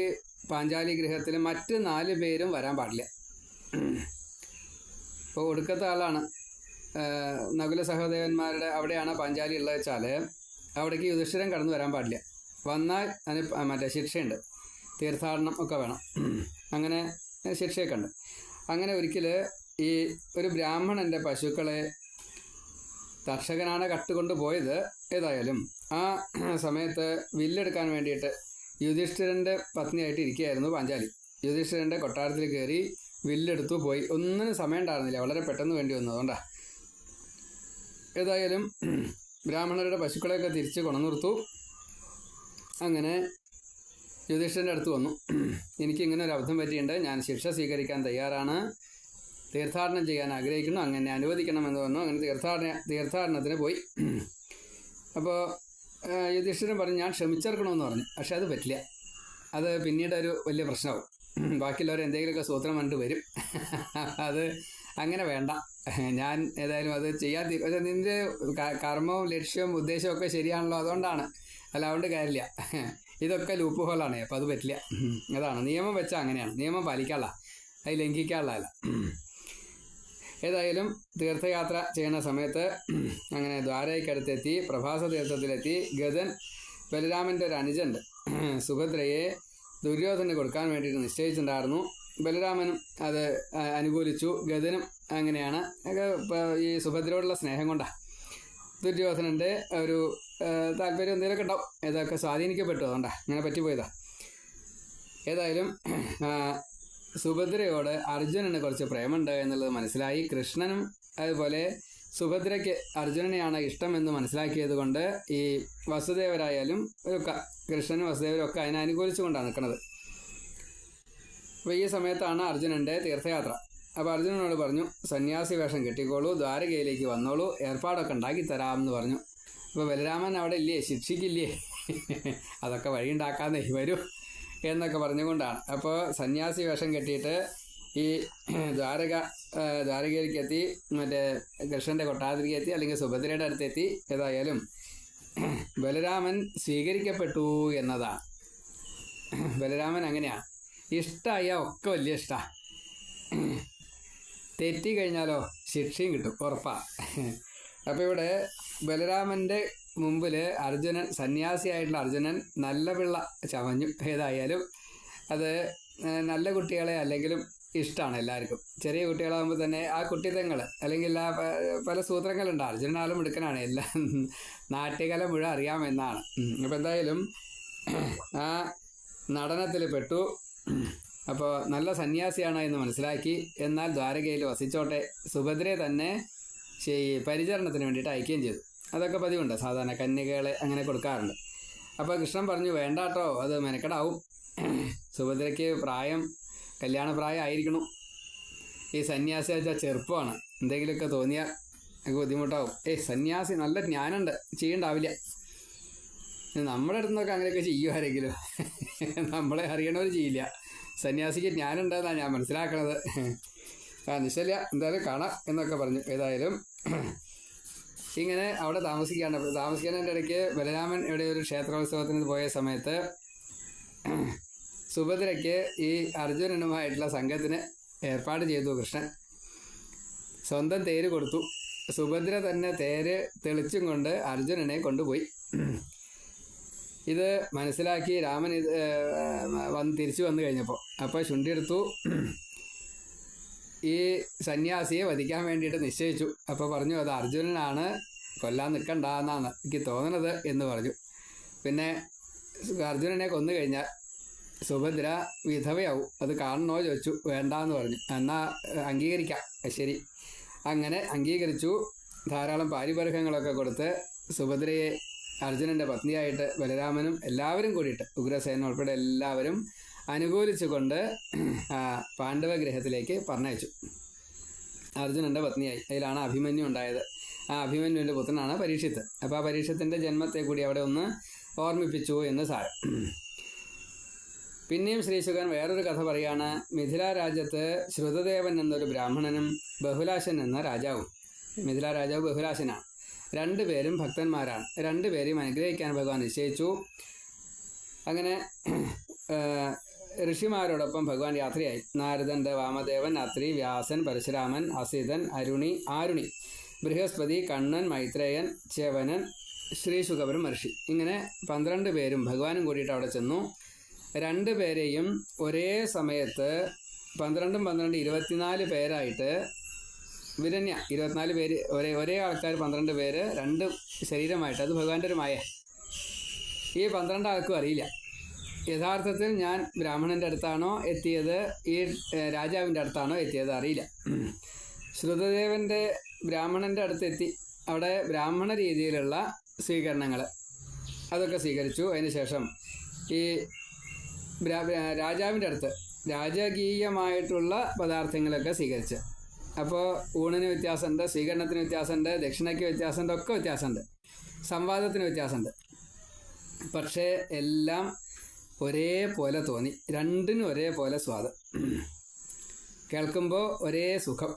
പാഞ്ചാലി ഗൃഹത്തിൽ മറ്റ് 4 പേരും വരാൻ പാടില്ല. ഇപ്പോൾ ഒടുക്കത്തെ ആളാണ് നകുല സഹദേവന്മാരുടെ അവിടെയാണ് പാഞ്ചാലി ഉള്ളത് വെച്ചാൽ അവിടേക്ക് യുധിഷ്ഠിരൻ കടന്നു വരാൻ പാടില്ല. വന്നാൽ അതിന് ശിക്ഷയുണ്ട്, തീർത്ഥാടനം ഒക്കെ വേണം. അങ്ങനെ ശിക്ഷയൊക്കെ ഉണ്ട്. അങ്ങനെ ഒരിക്കൽ ഈ ഒരു ബ്രാഹ്മണൻ്റെ പശുക്കളെ കർഷകനാണ് കട്ടുകൊണ്ട് പോയത്. ഏതായാലും ആ സമയത്ത് വില്ലെടുക്കാൻ വേണ്ടിയിട്ട് യുധിഷ്ഠിരൻ്റെ പത്നിയായിട്ട് ഇരിക്കുകയായിരുന്നു പാഞ്ചാലി. യുധിഷ്ഠിരൻ്റെ കൊട്ടാരത്തിൽ കയറി വില്ലെടുത്തു പോയി. ഒന്നിനും സമയം ഉണ്ടായിരുന്നില്ല, വളരെ പെട്ടെന്ന് വേണ്ടി വന്നു. അതുകൊണ്ടാണ്. ഏതായാലും ബ്രാഹ്മണരുടെ പശുക്കളെയൊക്കെ തിരിച്ച് കൊണ്ടുനിർത്തു. അങ്ങനെ യുധിഷ്ഠിരൻ്റെ അടുത്ത് വന്നു. എനിക്കിങ്ങനെ ഒരു അബദ്ധം പറ്റിയിട്ടുണ്ട്, ഞാൻ ശിക്ഷ സ്വീകരിക്കാൻ തയ്യാറാണ്, തീർത്ഥാടനം ചെയ്യാൻ ആഗ്രഹിക്കുന്നു, അങ്ങനെ അനുവദിക്കണമെന്ന് പറഞ്ഞു. അങ്ങനെ തീർത്ഥാടനത്തിന് പോയി. അപ്പോൾ യുധിഷ്ഠിരൻ പറഞ്ഞു, ഞാൻ ക്ഷമിച്ചേർക്കണമെന്ന് പറഞ്ഞു. പക്ഷെ അത് പറ്റില്ല, അത് പിന്നീട് ഒരു വലിയ പ്രശ്നമാവും. ബാക്കിയുള്ളവർ എന്തെങ്കിലുമൊക്കെ സൂത്രം കണ്ടു വരും. അത് അങ്ങനെ വേണ്ട, ഞാൻ ഏതായാലും അത് ചെയ്യാൻ നിൻ്റെ കർമ്മവും ലക്ഷ്യവും ഉദ്ദേശവും ഒക്കെ ശരിയാണല്ലോ, അതുകൊണ്ടാണ്, അതുകൊണ്ട് കാര്യമില്ല. ഇതൊക്കെ ലൂപ്പ് ഹോളാണ്, അപ്പോൾ അത് പറ്റില്ല. അതാണ് നിയമം വെച്ചാൽ അങ്ങനെയാണ്, നിയമം പാലിക്കാനുള്ള, അത് ലംഘിക്കാനുള്ളതല്ല. ഏതായാലും തീർത്ഥയാത്ര ചെയ്യുന്ന സമയത്ത് അങ്ങനെ ദ്വാരയ്ക്കടുത്തെത്തി. പ്രഭാസ തീർത്ഥത്തിലെത്തി. ഗദൻ, ബലരാമൻ്റെ ഒരു അനുജനുണ്ട്, സുഭദ്രയെ ദുര്യോധനന് കൊടുക്കാൻ വേണ്ടിയിട്ട് നിശ്ചയിച്ചിട്ടുണ്ടായിരുന്നു. ബലരാമനും അത് അനുകൂലിച്ചു. ഗദനും അങ്ങനെയാണ്. ഈ സുഭദ്രയോടുള്ള സ്നേഹം കൊണ്ടാണ്. ദുര്യോധനൻ്റെ ഒരു താല്പര്യം എന്തെങ്കിലുമൊക്കെ ഉണ്ടാവും, ഇതൊക്കെ സ്വാധീനിക്കപ്പെട്ടു, അതുകൊണ്ടാണ് അങ്ങനെ പറ്റിപ്പോയതാണ്. ഏതായാലും സുഭദ്രയോട് അർജുനന് കുറച്ച് പ്രേമുണ്ട് എന്നുള്ളത് മനസ്സിലായി. കൃഷ്ണനും അതുപോലെ സുഭദ്രയ്ക്ക് അർജുനനെയാണ് ഇഷ്ടമെന്ന് മനസ്സിലാക്കിയത് കൊണ്ട് ഈ വസുദേവരായാലും ഒക്കെ, കൃഷ്ണനും വസുദേവരും ഒക്കെ അതിനെ അനുകൂലിച്ചുകൊണ്ടാണ് നിൽക്കുന്നത്. അപ്പോൾ ഈ സമയത്താണ് അർജുനൻ്റെ തീർത്ഥയാത്ര. അപ്പോൾ അർജുനനോട് പറഞ്ഞു, സന്യാസി വേഷം കെട്ടിക്കോളൂ, ദ്വാരകയിലേക്ക് വന്നോളൂ, ഏർപ്പാടൊക്കെ ഉണ്ടാക്കി തരാമെന്ന് പറഞ്ഞു. അപ്പോൾ ബലരാമൻ അവിടെ ഇല്ലേ, ശിക്ഷിക്കില്ലേ, അതൊക്കെ വഴി ഉണ്ടാക്കാന്നേ വരൂ എന്നൊക്കെ പറഞ്ഞുകൊണ്ടാണ്. അപ്പോൾ സന്യാസി വേഷം കെട്ടിയിട്ട് ഈ ദ്വാരകയിലേക്ക് എത്തി, മറ്റേ കൃഷ്ണൻ്റെ കൊട്ടാരത്തിലേക്ക് എത്തി, അല്ലെങ്കിൽ സുഭദ്രയുടെ അടുത്തെത്തി. ഏതായാലും ബലരാമൻ സ്വീകരിക്കപ്പെട്ടു എന്നതാണ്. ബലരാമൻ അങ്ങനെയാണ്, ഇഷ്ടമായ ഒക്കെ വലിയ ഇഷ്ടമാണ്. തെറ്റിക്കഴിഞ്ഞാലോ ശിക്ഷയും കിട്ടും, ഉറപ്പാണ്. അപ്പോൾ ഇവിടെ ബലരാമൻ്റെ മുമ്പിൽ അർജുനൻ, സന്യാസിയായിട്ടുള്ള അർജുനൻ നല്ല പിള്ള ചമഞ്ഞു. ഏതായാലും അത് നല്ല കുട്ടികളെ അല്ലെങ്കിലും ഇഷ്ടമാണ് എല്ലാവർക്കും. ചെറിയ കുട്ടികളാകുമ്പോൾ തന്നെ ആ കുട്ടിത്തങ്ങൾ അല്ലെങ്കിൽ ആ പല സൂത്രങ്ങളുണ്ട്. അർജുനനാലും എടുക്കാനാണ്, എല്ലാം നാട്യകല മുഴുവൻ അറിയാമെന്നാണ്. അപ്പോൾ എന്തായാലും ആ നടനത്തിൽ പെട്ടു. അപ്പോൾ നല്ല സന്യാസിയാണ് എന്ന് മനസ്സിലാക്കി. എന്നാൽ ദ്വാരകയിൽ വസിച്ചോട്ടെ, സുഭദ്രയെ തന്നെ പരിചരണത്തിന് വേണ്ടിയിട്ട് അയക്കുകയും ചെയ്തു. അതൊക്കെ പതിവുണ്ട്, സാധാരണ കന്യകകളെ അങ്ങനെ കൊടുക്കാറുണ്ട്. അപ്പോൾ കൃഷ്ണൻ പറഞ്ഞു, വേണ്ടാട്ടോ, അത് മെനക്കെടാവും, സുഭദ്രയ്ക്ക് കല്യാണപ്രായം ആയിരിക്കണം. ഈ സന്യാസി വെച്ചാൽ ചെറുപ്പമാണ്, എന്തെങ്കിലുമൊക്കെ തോന്നിയാൽ എനിക്ക് ബുദ്ധിമുട്ടാവും. സന്യാസി നല്ല ജ്ഞാനമുണ്ട്, ചെയ്യണ്ടാവില്ല. നമ്മുടെ അടുത്ത് നിന്നൊക്കെ അങ്ങനെയൊക്കെ ചെയ്യുമാരെങ്കിലും, നമ്മളെ അറിയണവർ ചെയ്യില്ല. സന്യാസിക്ക് ജ്ഞാനമുണ്ടെന്നാണ് ഞാൻ മനസ്സിലാക്കണത്. നിശ്ചയില്ല, എന്തായാലും കാണാം എന്നൊക്കെ പറഞ്ഞു. ഏതായാലും ഇങ്ങനെ അവിടെ താമസിക്കുന്നതിൻ്റെ ഇടയ്ക്ക് ബലരാമൻ ഇവിടെ ഒരു ക്ഷേത്രോത്സവത്തിന് പോയ സമയത്ത് സുഭദ്രയ്ക്ക് ഈ അർജുനനുമായിട്ടുള്ള സംഘത്തിന് ഏർപ്പാട് ചെയ്തു കൃഷ്ണൻ. സ്വന്തം തേര് കൊടുത്തു. സുഭദ്ര തന്നെ തേര് തെളിച്ചും കൊണ്ട് അർജുനനെ കൊണ്ടുപോയി. ഇത് മനസ്സിലാക്കി രാമൻ തിരിച്ചു വന്നു കഴിഞ്ഞപ്പോൾ അപ്പോൾ ശുണ്ഠിയെടുത്തു, ഈ സന്യാസിയെ വധിക്കാൻ വേണ്ടിയിട്ട് നിശ്ചയിച്ചു. അപ്പോൾ പറഞ്ഞു, അത് അർജുനനാണ്, കൊല്ലാൻ നിൽക്കണ്ട എന്നാണ് എനിക്ക് തോന്നണത് എന്ന് പറഞ്ഞു. പിന്നെ അർജുനനെ കൊന്നു കഴിഞ്ഞാൽ സുഭദ്ര വിധവയാവും, അത് കാണണോ ചോദിച്ചു. വേണ്ടാന്ന് പറഞ്ഞു. എന്നാൽ അംഗീകരിക്കാം, ശരി. അങ്ങനെ അംഗീകരിച്ചു. ധാരാളം പാരിപർഹങ്ങളൊക്കെ കൊടുത്ത് സുഭദ്രയെ അർജുനൻ്റെ പത്നിയായിട്ട് ബലരാമനും എല്ലാവരും കൂടിയിട്ട്, ഉഗ്രസേന ഉൾപ്പെടെ എല്ലാവരും അനുകൂലിച്ചുകൊണ്ട് പാണ്ഡവഗൃഹത്തിലേക്ക് പറഞ്ഞയച്ചു. അർജുനൻ്റെ പത്നിയായി. അതിലാണ് അഭിമന്യു ഉണ്ടായത്. ആ അഭിമന്യുവിൻ്റെ പുത്രനാണ് പരീക്ഷിത്ത്. അപ്പോൾ ആ പരീക്ഷത്തിൻ്റെ ജന്മത്തെ കൂടി അവിടെ ഒന്ന് ഓർമ്മിപ്പിച്ചു എന്ന് സാരം. പിന്നെയും ശ്രീശുകൻ വേറൊരു കഥ പറയാണ്. മിഥില രാജ്യത്ത് ശ്രുതദേവൻ എന്നൊരു ബ്രാഹ്മണനും ബഹുലാശൻ എന്ന രാജാവും. മിഥില രാജാവ് ബഹുലാശനാണ്. രണ്ടുപേരും ഭക്തന്മാരാണ്. രണ്ടുപേരെയും അനുഗ്രഹിക്കാൻ ഭഗവാൻ നിശ്ചയിച്ചു. അങ്ങനെ ഋഷിമാരോടൊപ്പം ഭഗവാൻ യാത്രയായി. നാരദൻ, വാമദേവൻ, അത്രി, വ്യാസൻ, പരശുരാമൻ, അസിതൻ, ആരുണി, ബൃഹസ്പതി, കണ്ണൻ, മൈത്രേയൻ, ച്യവനൻ, ശ്രീശുകപുരം മഹർഷി. ഇങ്ങനെ 12 പേരും ഭഗവാനും കൂടിയിട്ട് അവിടെ ചെന്നു. 2 പേരെയും ഒരേ സമയത്ത് 12 24 പേരായിട്ട് വിരന്യ 24 പേര് ഒരേ ആൾക്കാർ 12 പേര് 2 ശരീരമായിട്ട്. അത് ഭഗവാന്റെ ഒരു മായ. ഈ 12 ആൾക്കും അറിയില്ല യഥാർത്ഥത്തിൽ ഞാൻ ബ്രാഹ്മണൻ്റെ അടുത്താണോ എത്തിയത്, ഈ രാജാവിൻ്റെ അടുത്താണോ എത്തിയത് അറിയില്ല. ശ്രുതദേവൻ്റെ ബ്രാഹ്മണൻ്റെ അടുത്തെത്തി. അവിടെ ബ്രാഹ്മണ രീതിയിലുള്ള സ്വീകരണങ്ങൾ അതൊക്കെ സ്വീകരിച്ചു. അതിനുശേഷം ഈ രാജാവിൻ്റെ അടുത്ത് രാജകീയമായിട്ടുള്ള പദാർത്ഥങ്ങളൊക്കെ സ്വീകരിച്ച്, അപ്പോൾ ഊണിന് വ്യത്യാസമുണ്ട്, സ്വീകരണത്തിന് വ്യത്യാസമുണ്ട്, ദക്ഷിണയ്ക്ക് വ്യത്യാസമുണ്ട്, ഒക്കെ വ്യത്യാസമുണ്ട്, സംവാദത്തിന് വ്യത്യാസമുണ്ട്. പക്ഷേ എല്ലാം ഒരേപോലെ തോന്നി, രണ്ടിനും ഒരേപോലെ സ്വാദ്. കേൾക്കുമ്പോൾ ഒരേ സുഖം,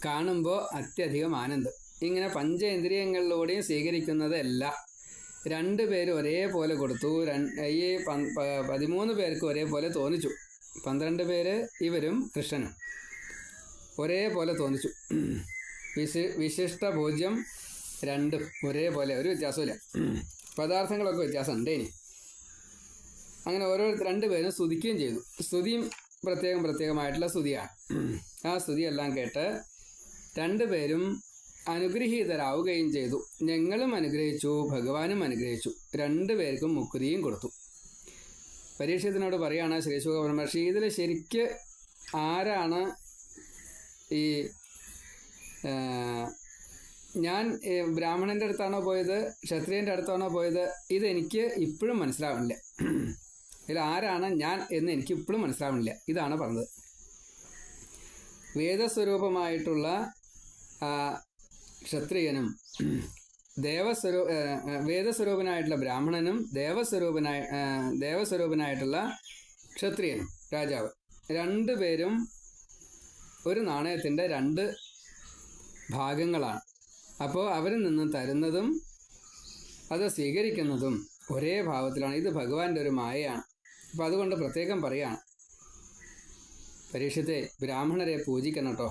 കാണുമ്പോൾ അത്യധികം ആനന്ദം. ഇങ്ങനെ പഞ്ചേന്ദ്രിയങ്ങളിലൂടെയും സ്വീകരിക്കുന്നതെല്ലാം രണ്ടുപേരും ഒരേപോലെ കൊടുത്തു. ഈ 13 പേർക്ക് ഒരേപോലെ തോന്നിച്ചു. 12 പേര് ഇവരും കൃഷ്ണനും ഒരേപോലെ തോന്നിച്ചു. വിശിഷ്ട ഭോജ്യം രണ്ടും ഒരേപോലെ, ഒരു വ്യത്യാസമില്ല. പദാർത്ഥങ്ങളൊക്കെ വ്യത്യാസമുണ്ട്. ഇനി അങ്ങനെ രണ്ടുപേരും സ്തുതിക്കുകയും ചെയ്തു. സ്തുതിയും പ്രത്യേകമായിട്ടുള്ള സ്തുതിയാണ്. ആ സ്തുതിയെല്ലാം കേട്ട് രണ്ടുപേരും അനുഗ്രഹീതരാവുകയും ചെയ്തു. ഞങ്ങളും അനുഗ്രഹിച്ചു, ഭഗവാനും അനുഗ്രഹിച്ചു. രണ്ടുപേർക്കും മുക്തിയും കൊടുത്തു. പരീക്ഷത്തിനോട് പറയാണ് ശ്രീശുക ബ്രഹ്മർഷി, ഇതിൽ ശരിക്ക് ആരാണ് ഈ ഞാൻ ബ്രാഹ്മണൻ്റെ അടുത്താണോ പോയത്, ക്ഷത്രിയൻ്റെ അടുത്താണോ പോയത്, ഇതെനിക്ക് ഇപ്പോഴും മനസ്സിലാവണില്ല. ഇതിൽ ആരാണ് ഞാൻ എന്ന് എനിക്ക് ഇപ്പോഴും മനസ്സിലാവണില്ല. ഇതാണ് പറഞ്ഞത്. വേദസ്വരൂപമായിട്ടുള്ള ക്ഷത്രിയനും വേദസ്വരൂപനായിട്ടുള്ള ബ്രാഹ്മണനും ദേവസ്വരൂപനായിട്ടുള്ള ക്ഷത്രിയനും രാജാവ് രണ്ടുപേരും ഒരു നാണയത്തിൻ്റെ 2 ഭാഗങ്ങളാണ്. അപ്പോൾ അവരിൽ നിന്ന് തരുന്നതും അത് സ്വീകരിക്കുന്നതും ഒരേ ഭാവത്തിലാണ്. ഇത് ഭഗവാന്റെ ഒരു മായയാണ്. അപ്പോൾ അതുകൊണ്ട് പ്രത്യേകം പറയാണ്, പരീക്ഷത്തെ ബ്രാഹ്മണരെ പൂജിക്കണം കേട്ടോ.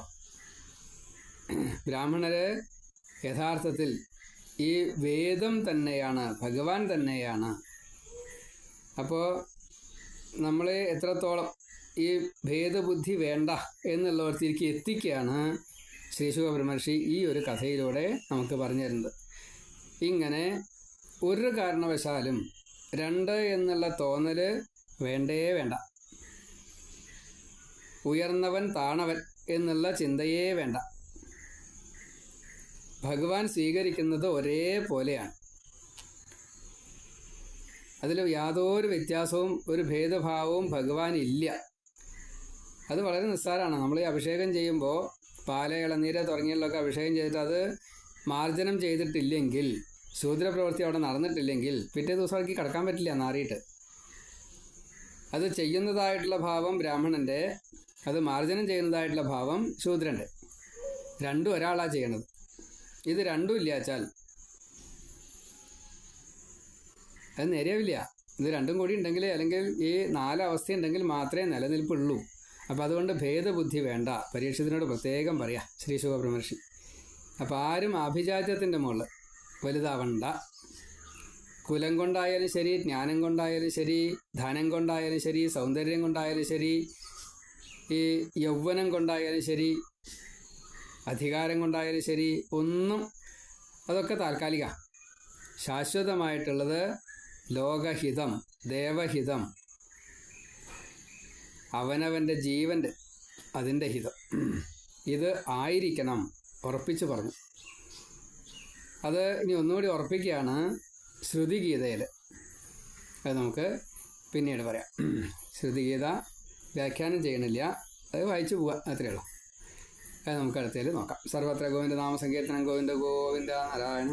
ബ്രാഹ്മണര് യഥാർത്ഥത്തിൽ ഈ വേദം തന്നെയാണ്, ഭഗവാൻ തന്നെയാണ്. അപ്പോൾ നമ്മളെ എത്രത്തോളം ഈ ഭേദബുദ്ധി വേണ്ട എന്നുള്ളവർക്ക് എത്തിക്കുകയാണ് ശ്രീശുക ബ്രഹ്മർഷി ഈ ഒരു കഥയിലൂടെ നമുക്ക് പറഞ്ഞു തരുന്നത്. ഇങ്ങനെ ഒരു കാരണവശാലും 2 എന്നുള്ള തോന്നൽ വേണ്ടേ വേണ്ട. ഉയർന്നവൻ താണവൻ എന്നുള്ള ചിന്തയേ വേണ്ട. ഭഗവാൻ സ്വീകരിക്കുന്നത് ഒരേപോലെയാണ്. അതിൽ യാതൊരു വ്യത്യാസവും ഒരു ഭേദഭാവവും ഭഗവാൻ ഇല്ല. അത് വളരെ നിസ്സാരമാണ്. നമ്മൾ ഈ അഭിഷേകം ചെയ്യുമ്പോൾ പാല്, ഇളനീര് തുടങ്ങിയതിലൊക്കെ അഭിഷേകം ചെയ്തിട്ട് അത് മാർജനം ചെയ്തിട്ടില്ലെങ്കിൽ, ശൂദ്രപ്രവൃത്തി അവിടെ നടന്നിട്ടില്ലെങ്കിൽ പിറ്റേ ദിവസം അവർക്ക് കിടക്കാൻ പറ്റില്ല നാറിയിട്ട്. അത് ചെയ്യുന്നതായിട്ടുള്ള ഭാവം ബ്രാഹ്മണൻ്റെ, അത് മാർജനം ചെയ്യുന്നതായിട്ടുള്ള ഭാവം ശൂദ്രൻ്റെ. രണ്ടും ഒരാളാണ് ചെയ്യണത്. ഇത് രണ്ടും ഇല്ലാച്ചാൽ അത് നേരെയാവില്ല. ഇത് രണ്ടും കൂടി ഉണ്ടെങ്കിൽ, അല്ലെങ്കിൽ ഈ 4 അവസ്ഥ ഉണ്ടെങ്കിൽ മാത്രമേ നിലനിൽപ്പുള്ളൂ. അപ്പം അതുകൊണ്ട് ഭേദബുദ്ധി വേണ്ട. പരീക്ഷത്തിനോട് പ്രത്യേകം പറയാം ശ്രീശുക ബ്രഹ്മർഷി. അപ്പം ആരും ആഭിജാത്യത്തിൻ്റെ മുകളിൽ വലുതാവണ്ട. കുലം കൊണ്ടായാലും ശരി, ജ്ഞാനം കൊണ്ടായാലും ശരി, ധനം കൊണ്ടായാലും ശരി, സൗന്ദര്യം കൊണ്ടായാലും ശരി, ഈ യൗവനം കൊണ്ടായാലും ശരി, അധികാരം കൊണ്ടായാലും ശരി, ഒന്നും അതൊക്കെ താൽക്കാലിക. ശാശ്വതമായിട്ടുള്ളത് ലോകഹിതം, ദേവഹിതം, അവനവൻ്റെ ജീവൻ്റെ അതിൻ്റെ ഹിതം. ഇത് ആയിരിക്കണം ഉറപ്പിച്ച് പറഞ്ഞു. അത് ഇനി ഒന്നുകൂടി ഉറപ്പിക്കുകയാണ് ശ്രുതിഗീതയിൽ. അത് നമുക്ക് പിന്നീട് പറയാം. ശ്രുതിഗീത വ്യാഖ്യാനം ചെയ്യണില്ല, അത് വായിച്ചു പോവുക, അത്രയേ ഉള്ളൂ. അത് നമുക്ക് അടുത്തതിൽ നോക്കാം. സർവത്ര ഗോവിന്ദ നാമ സങ്കീർത്തനം. ഗോവിന്ദ ഗോവിന്ദ നാരായണ.